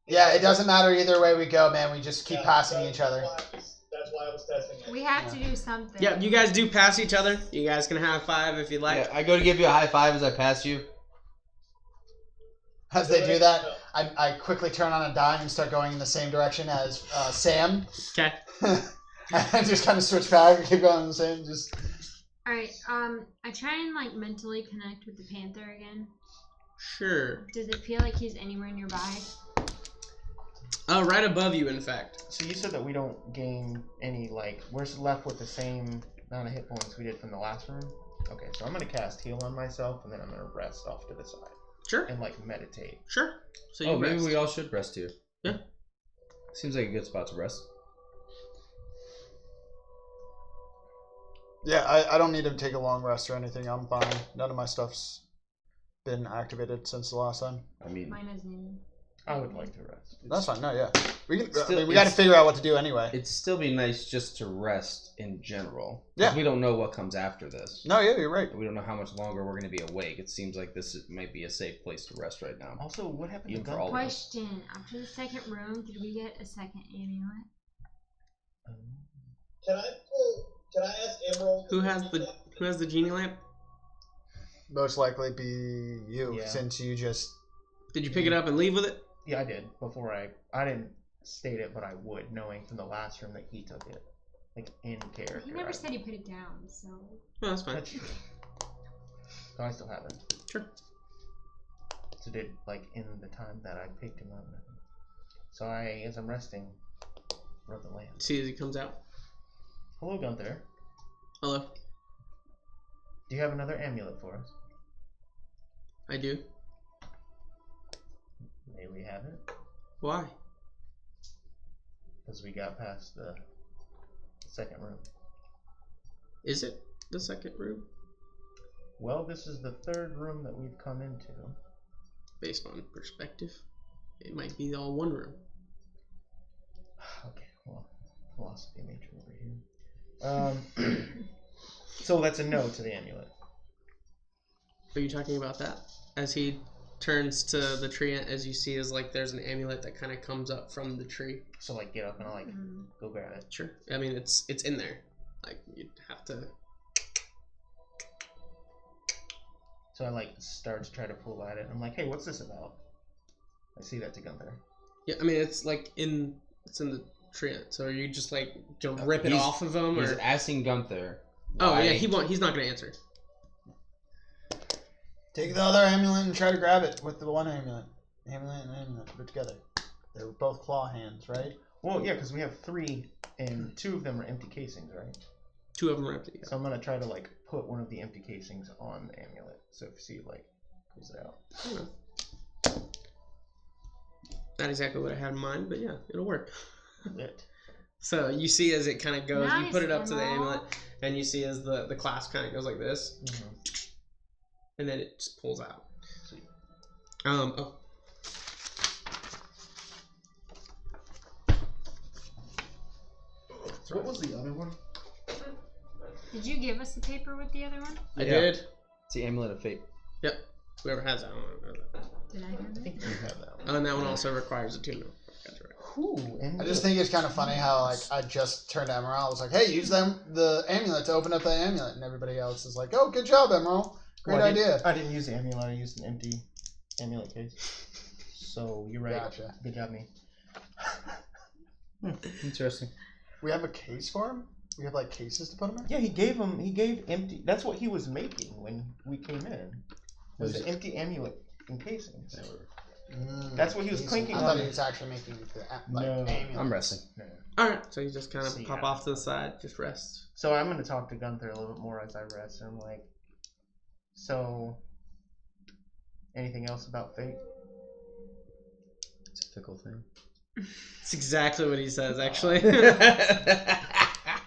Yeah, it doesn't matter either way we go, man. We just keep yeah, passing that's each other. That's why I was testing it. We have to do something. Yeah, you guys do pass each other. You guys can high five if you'd like. Yeah, I go to give you a high five as I pass you. As they do that, I quickly turn on a dime and start going in the same direction as Sam. Okay. And just kind of switch back and keep going in the same. Just Alright, I try and like mentally connect with the Panther again. Sure. Does it feel like he's anywhere nearby? Right above you, in fact. So you said that we don't gain any, like, we're left with the same amount of hit points we did from the last room? Okay, so I'm going to cast heal on myself, and then I'm going to rest off to the side. Sure. And, like, meditate. Sure. So you Oh, maybe rest. we all should rest here. Yeah. Seems like a good spot to rest. yeah, I don't need to take a long rest or anything. I'm fine. None of my stuff's been activated since the last time. I mean, Mine isn't. I would like to rest. That's fine. No, yeah, we can. Still- we got to it's- figure out what to do anyway. it'd still be nice just to rest in general. 'Cause Yeah. we don't know what comes after this. No, yeah, you're right. We don't know how much longer we're going to be awake. It seems like might be a safe place to rest right now. Also, what happened Even to for Gun? all of us. Question: after the second room, did we get a second amulet? Can I ask Emerald? Who has the genie lamp? Most likely be you, Yeah. since you just. Did you pick it up and leave with it? Yeah, I did. Before I didn't state it, but I would, knowing from the last room that he took it. Like, in character. He never said he put it down, so. Oh, that's fine. That's true. So I still have it. Sure. So did, like, in the time that I picked him up. So as I'm resting, wrote the lamp. See as he comes out. Hello, Gunther. Hello. Do you have another amulet for us? I do. May we have it? Why? Because we got past the second room. Is it the second room? Well, this is the third room that we've come into. Based on perspective, it might be all one room. Okay, well, philosophy major over here. So that's a no to the amulet. Are you talking about that? As he turns to the tree as you see is like there's an amulet that kind of comes up from the tree. So like get up and like go grab it. Sure. I mean it's in there. Like you'd have to. So I like start to try to pull at it. I'm like, hey, what's this about? I see that to Gunther. Yeah, I mean it's like it's in the tree. So are you just like gonna rip it off of him, He's or asking Gunther. oh why- yeah, he's not gonna answer. Take the other amulet and try to grab it with the one amulet. Amulet and amulet, put it together. They're both claw hands, right? Well, yeah, because we have 3, and 2 of them are empty casings, right? 2 of them are empty. So I'm gonna try to like put one of the empty casings on the amulet. So if you see it like pulls it out. Not exactly what I had in mind, but yeah, it'll work. Lit. So you see as it kind of goes, you Nice, put it up to the Emma. amulet, and you see as the clasp kind of goes like this, and then it just pulls out. Sweet. Oh. What was the other one? Did you give us the paper with the other one? I Yeah. did. It's the amulet of fate. Yep. Whoever has that one. Did I have I it? think you have that one. Oh, and that one also requires a tuner. That's right. Ooh, and I just think it's kind of funny how like I just turned to Emerald. I was like, "Hey, use the amulet to open up the amulet," and everybody else is like, "Oh, good job, Emerald. Great idea." I didn't use the amulet. I used an empty amulet case. So you're right. Gotcha. Good job, me. Interesting. We have a case for him. We have like cases to put him in. Yeah, he gave empty. That's what he was making when we came in. Was the empty amulet encasings. That's what he was Cases. clinking I thought on. he was actually making the No. amulet. I'm resting. All right. So you just kind of See, pop yeah. off to the side, just rest. So I'm going to talk to Gunther a little bit more as I rest. I'm like, so, anything else about fate? It's a fickle thing. It's exactly what he says, actually.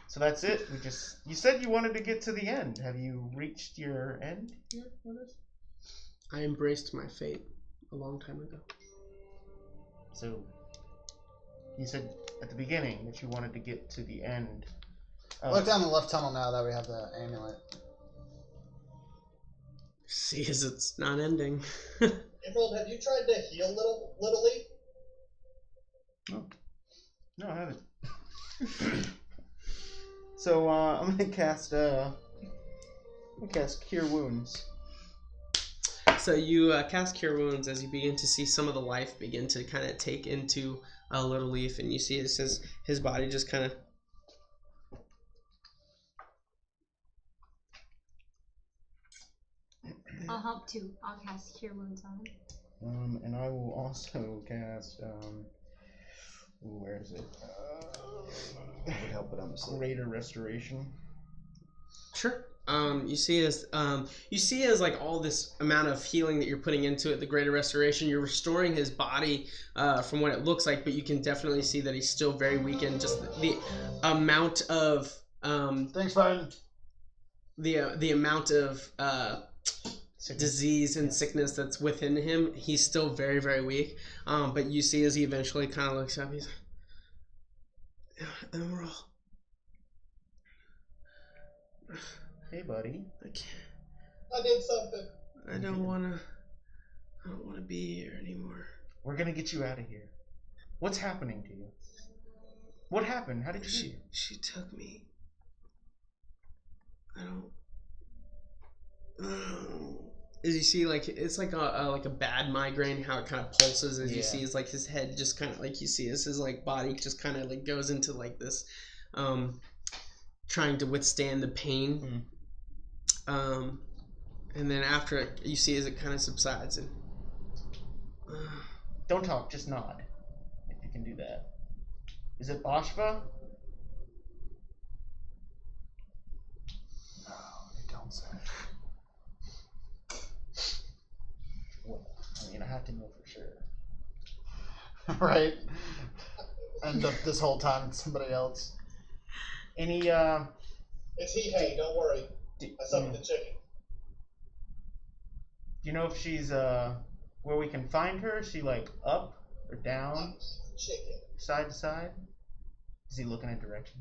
So that's it. You said you wanted to get to the end. Have you reached your end here with us? I embraced my fate a long time ago. So, you said at the beginning that you wanted to get to the end. Look down the left tunnel now that we have the amulet. See, as it's not ending. Emerald, have you tried to heal Little Leaf? No, I haven't. So I'm gonna cast Cure Wounds. So you cast Cure Wounds as you begin to see some of the life begin to kind of take into Little Leaf, and you see it says his body just kind of. I'll help too. I'll cast Cure Wounds on him. And I will also cast where is it? That would help, but I'm asleep. Greater Restoration. Sure. You see as like all this amount of healing that you're putting into it, the greater restoration, you're restoring his body from what it looks like, but you can definitely see that he's still very weakened. Just the amount of Thanks, Byron. the amount of disease and sickness that's within him, he's still very, very weak. But you see as he eventually kind of looks up, he's like, Emerald. Hey, buddy. I can't. I did something. I don't wanna be here anymore. We're gonna get you out of here. What's happening to you? What happened? How did you do? She took me. I don't. As you see, like it's like a bad migraine, how it kind of pulses as you see, is like his head just kind of like you see as his like body just kind of like goes into like this, trying to withstand the pain. And then after it, you see as it kind of subsides and. Don't talk, just nod. If you can do that. Is it Bashva? No, you don't say. Well, I mean, I have to know for sure. Right? End up this whole time with somebody else. Any, It's he, hey, don't worry. I summoned the chicken. Do you know if she's, where we can find her? Is she, like, up or down? Chicken. Side to side? Is he looking at direction?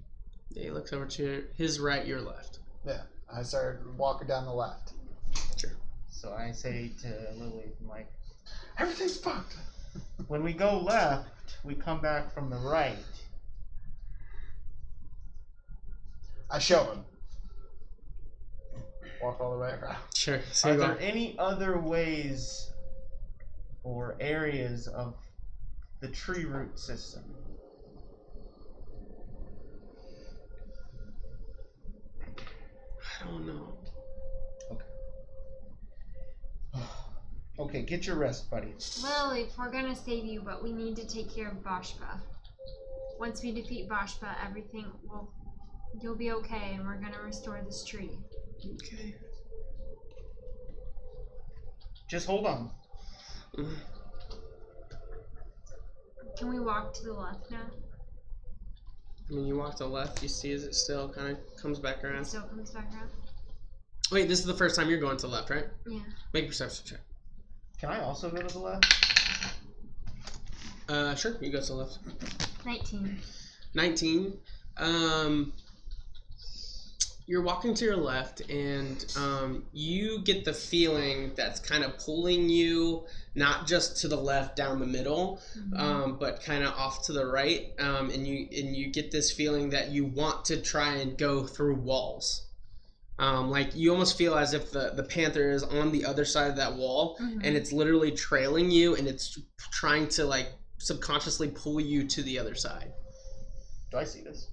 Yeah, he looks over to his right, your left. Yeah, I started walking down the left. Sure. So I say to Lily, I'm like, Everything's fucked. When we go left, we come back from the right. I show him. Walk all the way around. Sure. So Are you there go. any other ways or areas of the tree root system? I don't know. Okay, get your rest, buddy. Lily, we're gonna save you, but we need to take care of Vashpa. Once we defeat Vashpa, you'll be okay, and we're gonna restore this tree. Okay. Just hold on. Mhm. Can we walk to the left now? I mean, you walk to the left, you see as it still kind of comes back It around. still comes back around. Wait, this is the first time you're going to the left, right? Yeah. Make a perception check. Can I also go to the left? Sure, you go to the left. 19. 19. You're walking to your left, and you get the feeling that's kind of pulling you, not just to the left down the middle, but kind of off to the right. And you get this feeling that you want to try and go through walls. Like you almost feel as if the panther is on the other side of that wall, and it's literally trailing you, and it's trying to like subconsciously pull you to the other side. Do I see this?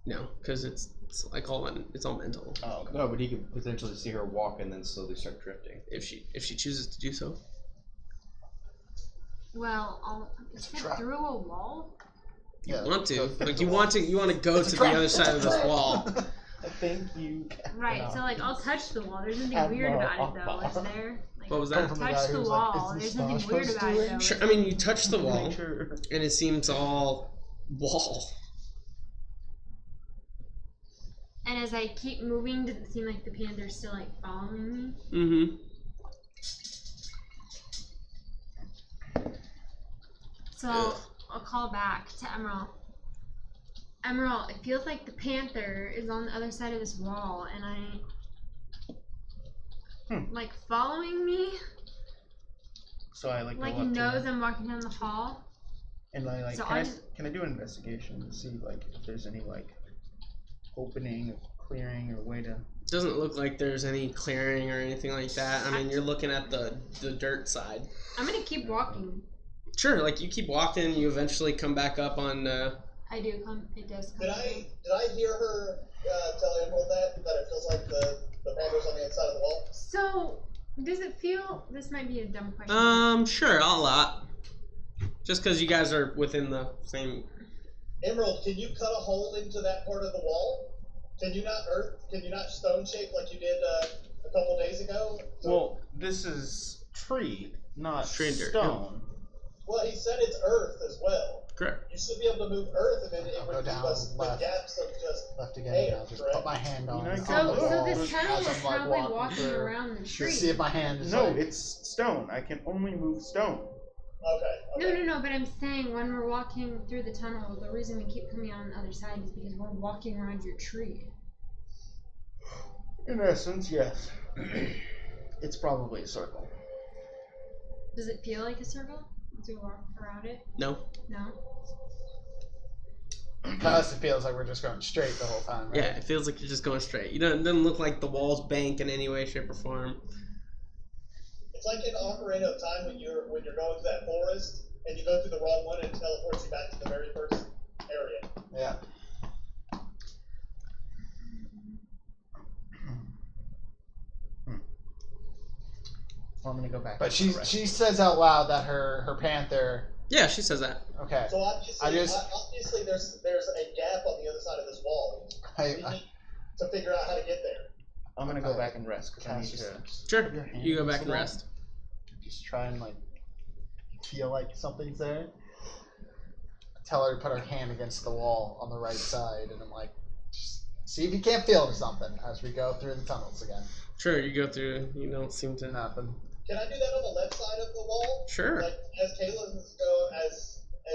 No, because it's like all mental. Oh, okay. No, but he could potentially see her walk and then slowly start drifting. If she chooses to do so. Well, It's is a it trap. through a wall? Yeah, Want to go through like the you wall. want to go It's to a the trap. other It's side a of this trap. wall. I think you. Right, so like I'll touch the wall. There's nothing weird about it though, is there? Like, What was Coming that? from a guy touch the who's like, wall. "Is this There's nothing Star weird supposed about to it though. do Sure, I mean you touch the wall Make sure. and it seems all wall. And as I keep moving, does it seem like the panther's still like following me? Mm-hmm. So Ugh. I'll call back to Emerald. Emerald, it feels like the panther is on the other side of this wall, and like following me. So I like Like go he up to knows him, I'm walking down the hall. and I like So can I do an investigation to see like if there's any like opening or clearing or way to. Doesn't look like there's any clearing or anything like that. I mean you're looking at the dirt side. I'm gonna keep walking. Sure, like you keep walking, you eventually come back up on I do come. It does come. Did I hear her tell Emerald that it feels like the panther's on the inside of the wall? So does it feel? This might be a dumb question. Sure, a lot. Just because you guys are within the same. Emerald, can you cut a hole into that part of the wall? Can you not stone shape like you did a couple days ago? Well, this is tree, not Tree and dirt, stone. Well, he said it's earth as well. Correct. You should be able to move earth, and then it I'll would go give down us the left. gaps of just Left again, Hey, and I'll just correct. put my hand on, You know, on you the can So wall this tunnel as is I'm like probably walking walking through. around the tree. Just see if my hand is No, like, it's stone. I can only move stone. okay. No, but I'm saying when we're walking through the tunnel, the reason we keep coming on the other side is because we're walking around your tree. In essence, yes. It's probably a circle. Does it feel like a circle as we walk around it? No. No? to us it feels like we're just going straight the whole time, right? Yeah, it feels like you're just going straight. You don't. It doesn't look like the walls bank in any way, shape, or form. It's like in Ocarina of Time when you're going to that forest and you go through the wrong one and it teleports you back to the very first area. Yeah. Well, I'm gonna go back. But to the rest. she says out loud that her panther. Yeah, she says that. Okay. So obviously, I obviously there's a gap on the other side of this wall. We need to figure out how to get there. I'm gonna go back and rest because I need to. Sure. Your hand You go is back and the wall. rest. Just try and like feel like something's there. Tell her to put her hand against the wall on the right side, and I'm like, just see if you can't feel something as we go through the tunnels again. Sure, you go through. You don't seem to. Nothing. Can I do that on the left side of the wall? Sure. Like as Kayla's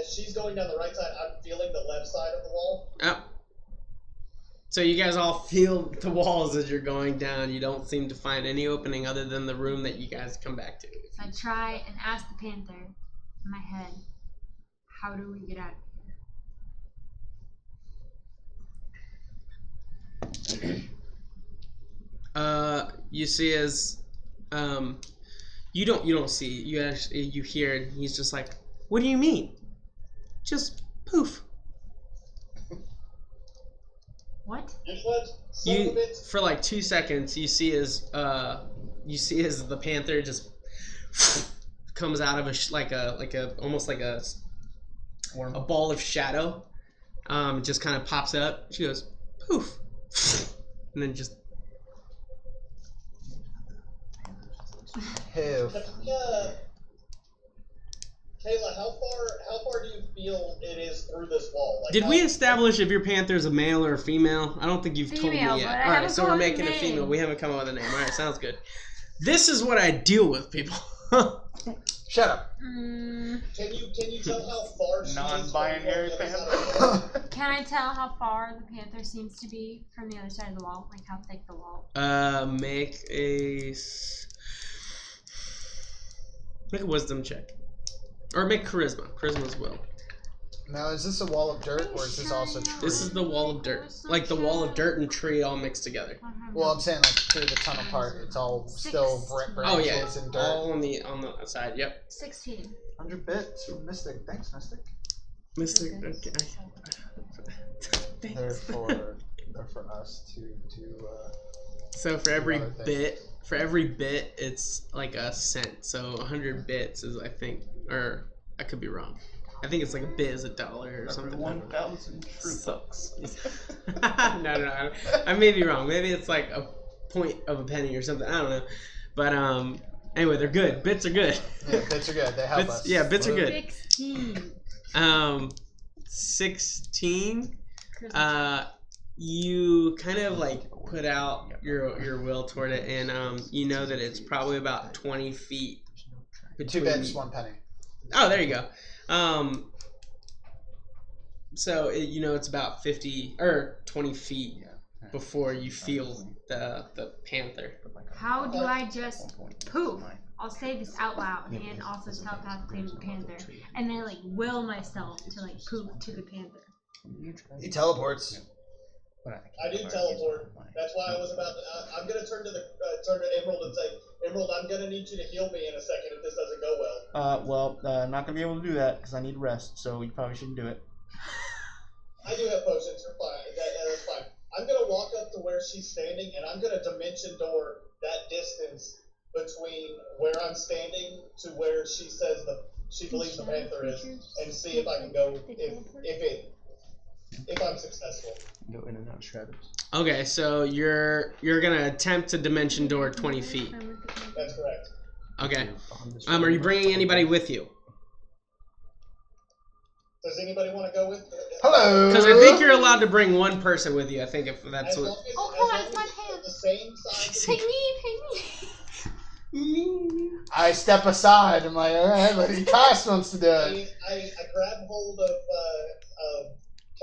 as she's going down the right side, I'm feeling the left side of the wall. Yeah. So you guys all feel the walls as you're going down. You don't seem to find any opening other than the room that you guys come back to. So I try and ask the panther in my head, how do we get out of here? You see as you don't see, you hear, and he's just like, what do you mean? Just poof. What? For like 2 seconds you see as the panther just comes out of almost like a ball of shadow, just kind of pops up. She goes poof, and then just Poof. Kayla, how far do you feel it is through this wall? Like, did we establish if your panther's a male or a female? I don't think you've told me Female, yet. but I All right, haven't so we're come up with making a a female. name. We haven't come up with a name. All right, sounds good. This is what I deal with, people. Shut up. Can you tell how far she is Non-binary from the other family. side of the wall? Can I tell how far the panther seems to be from the other side of the wall? Like how thick the wall? Make a wisdom check, or make charisma. Charisma's will. Now, is this a wall of dirt or is this also tree? This is the wall of dirt, like the wall of dirt and tree all mixed together. Well, I'm saying like through the tunnel part, it's all still Oh yeah, branches and dirt. all on the side. Yep. 16. 100 bits from Mystic. Thanks, Mystic. Mystic. Okay. They're Thanks. for us to do. So for every other things. bit, it's like a cent. So 100 bits is, I think, or I could be wrong. I think it's like a bit is $1 or something. 1,000 true bucks. No. I may be wrong. Maybe it's like a point of a penny or something. I don't know. But anyway, they're good. Bits are good. Yeah, bits are good. They help us. Yeah, bits are good. 16. 16. You kind of like put out your will toward it, and you know that it's probably about 20 feet. 2 bits, 1 penny. Oh, there you go. So it's about 50 or 20 feet before you feel the panther. How do I just poof? I'll say this out loud and also telepathically to the panther, and then like will myself to like poof to the panther. He teleports. I do teleport. That's why I was about to. I'm gonna turn to Emerald and say, Emerald, I'm gonna need you to heal me in a second if this doesn't go well. Not gonna be able to do that because I need rest. So you probably shouldn't do it. I do have potions. You're fine. That's fine. I'm gonna walk up to where she's standing, and I'm gonna dimension door that distance between where I'm standing to where she says she believes the panther is, and see if I can go if I'm successful. Go in and out of shadows. Okay, so you're gonna attempt to dimension door 20 feet. That's correct. Okay. Are you bringing anybody with you? Does anybody want to go with? Hello. Because I think you're allowed to bring one person with you. I think if that's As long what. as, Oh, as come on, long it's as my it's hand. the same size. Pick me. I step aside. I'm like, all right, but Toss wants to do it. I grab hold of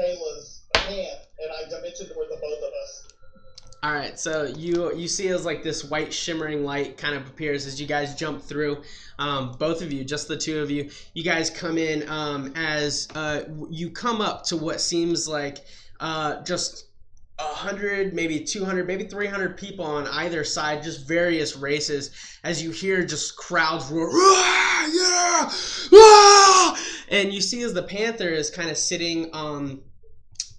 Kayla's hand and I dimension door the both of us. All right, so you see as like this white shimmering light kind of appears as you guys jump through. Both of you, just the two of you, you guys come in as you come up to what seems like just 100, maybe 200, maybe 300 people on either side, just various races. As you hear just crowds roar, "Rah, yeah, ah!" And you see as the panther is kind of sitting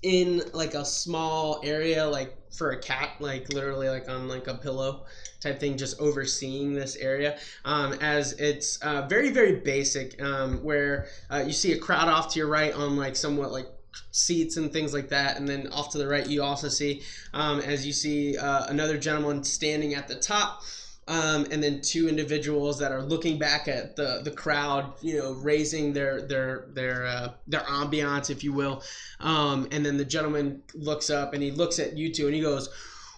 in like a small area, like for a cat, like literally like on like a pillow type thing, just overseeing this area, as it's very, very basic, where you see a crowd off to your right on like somewhat like seats and things like that, and then off to the right you also see as you see another gentleman standing at the top, and then two individuals that are looking back at the crowd, raising their ambiance, if you will, and then the gentleman looks up and he looks at you two and he goes,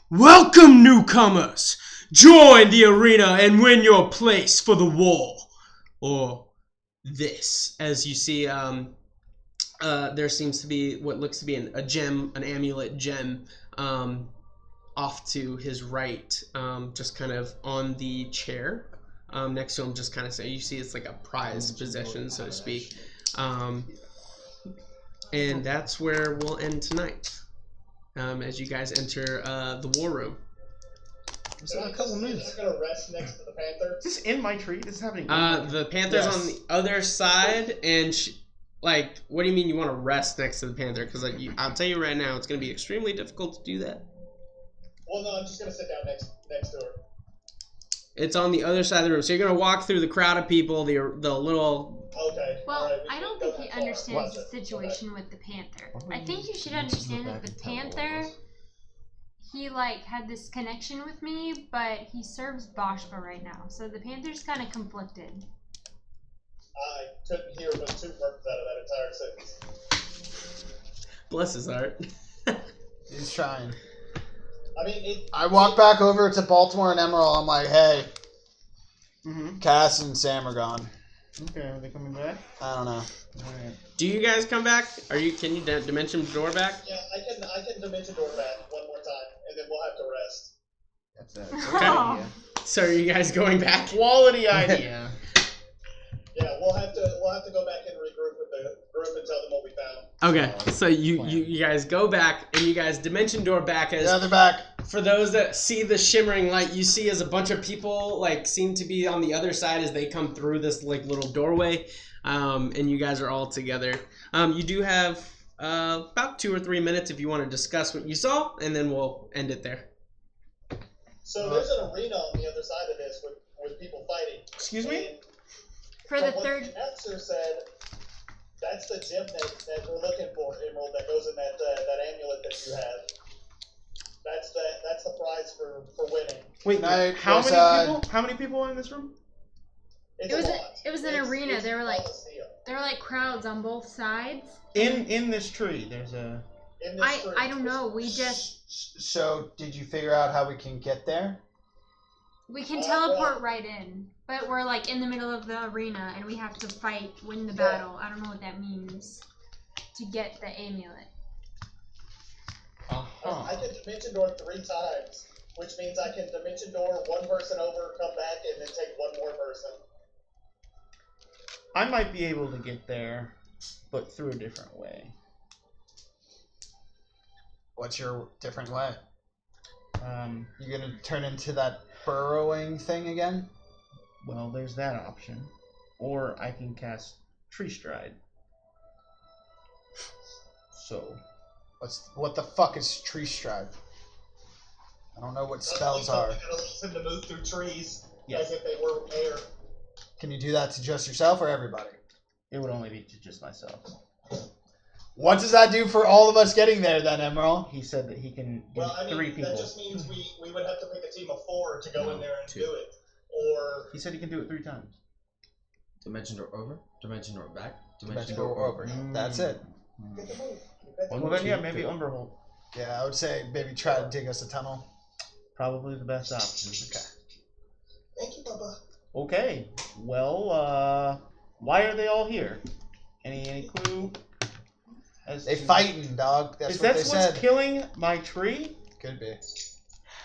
"Welcome, newcomers! Join the arena and win your place for the wall." Or this, as you see there seems to be what looks to be an amulet gem, off to his right, just kind of on the chair. Next to him, just kind of you see it's like a prized possession, so to speak. And that's where we'll end tonight. As you guys enter the war room. Just a couple minutes. I'm gonna rest next to the panther. Is this in my tree? This is happening. The panther's on the other side, and what do you mean you want to rest next to the panther? Because I'll tell you right now, it's going to be extremely difficult to do that. Well, no, I'm just gonna sit down next to her. It's on the other side of the room, so you're going to walk through the crowd of people, the little. Okay. Well, all right, I don't think he understands the situation with the panther. I think you should understand that the panther, he had this connection with me, but he serves Bashpa right now, so the panther's kind of conflicted. I couldn't hear but 2 words out of that entire sentence. Bless his heart. He's trying. I mean, I walk back over to Baltimore and Emerald. I'm like, hey, Mm-hmm. Cass and Sam are gone. Okay, are they coming back? I don't know. Alright. Do you guys come back? Can you dimension door back? yeah, I can dimension door back one more time, and then we'll have to rest. That's a Okay. idea. So are you guys going back? Quality idea. Yeah, we'll have to go back and regroup with the group and tell them what we found. Okay, so you guys go back, and you guys dimension door back as... Yeah, they're back. For those that see the shimmering light, you see as a bunch of people seem to be on the other side as they come through this little doorway, and you guys are all together. You do have about 2 or 3 minutes if you want to discuss what you saw, and then we'll end it there. So there's an arena on the other side of this with people fighting. Excuse me? And For the from third... what the officer said, that's the gem that we're looking for, Emerald, that goes in that amulet that you have. That's the prize for winning. Wait, Night, how many Westside. people? How many people are in this room? It's It was a a- lot. it was an It's- arena. it's There were, Colosseum. There were crowds on both sides. In this tree, there's a. In this tree. I don't know. We just... So, did you figure out how we can get there? We can well- teleport right in. But we're in the middle of the arena and we have to win the battle. I don't know what that means. To get the amulet. I can dimension door 3 times, which means I can dimension door 1 person over, come back, and then take 1 more person. I might be able to get there, but through a different way. What's your different way? Um, You gonna turn into that burrowing thing again? well, there's that option. Or I can cast Tree Stride. So, What the fuck is tree stride? I don't know what spells are. That allows him to move through trees yes, as if they were air. Can you do that to just yourself or everybody? it would only be to just myself. What does that do for all of us getting there then, Emerald? He said that he can get Well, I mean, 3 people. that just means we would have to pick a team of 4 to go in there and 2. do it. Or He said he can do it 3 times. Dimension door over, dimension door back, Dimension door over. That's it. get the move. Well, then, yeah, maybe Umberhold. Yeah, I would say maybe try to dig us a tunnel. Probably the best option. Okay. Thank you, Bubba. Okay. Well, why are they all here? Any clue? As They to- fighting, dog. That's Is what that they what's said. killing my tree? Could be.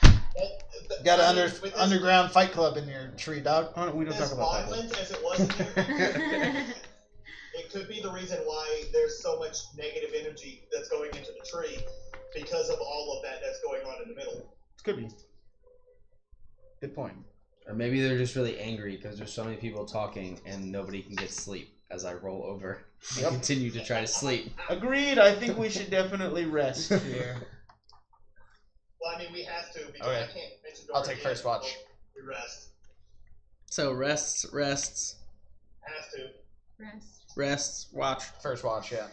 You Got an underground fight club in your tree, dog. Oh, no, we don't As talk about that. violent as it was in here, it could be the reason why there's so much negative energy that's going into the tree because of all of that that's going on in the middle. Could be. Good point. or maybe they're just really angry because there's so many people talking and nobody can get sleep. As I roll over, and Yep. continue to try to sleep. Agreed. I think we should definitely rest here. Well, I mean, we have to because Okay. I can't mention I'll take first watch. We rest. So rests, Have to. watch. First watch, yeah.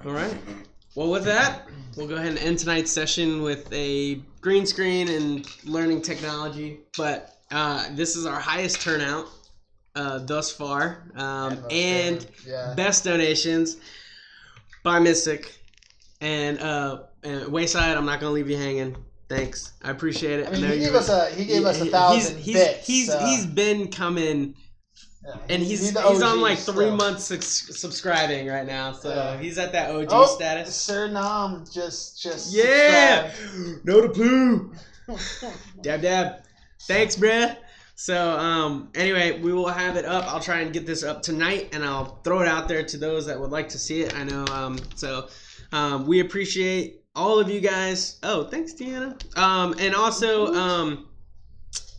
All right. Well, with that, we'll go ahead and end tonight's session with a green screen and learning technology. But this is our highest turnout thus far, and yeah. best donations by Mystic and Wayside. I'm not gonna leave you hanging. Thanks, I appreciate it. I mean, know he you gave us a 1,000 bits. He's been coming Yeah, And you he's need the on OG like 3 still. months subscribing right now, so Yeah. he's at that OG Oh, status. Sir Nam just Yeah, subscribed. no to poo. Dab. Thanks, bruh. So anyway, we will have it up. I'll try and get this up tonight, and I'll throw it out there to those that would like to see it. I know. We appreciate all of you guys. Oh, thanks, Deanna. And also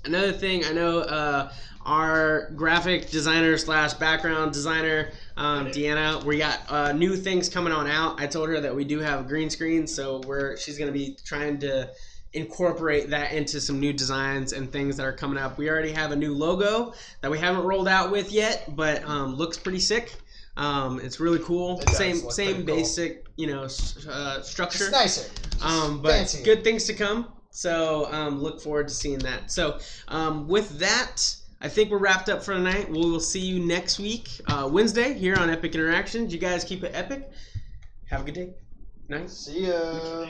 another thing, I know our graphic designer / background designer, Deanna, we got new things coming on out. I told her that we do have a green screen, so she's gonna be trying to incorporate that into some new designs and things that are coming up. We already have a new logo that we haven't rolled out with yet, but looks pretty sick. It's really cool. It does Same look pretty cool. basic, structure. It's nicer. But fancy. good things to come. So look forward to seeing that. So with that, I think we're wrapped up for tonight. We will see you next week, Wednesday, here on Epic Interactions. You guys keep it epic. Have a good day. Nice. See ya.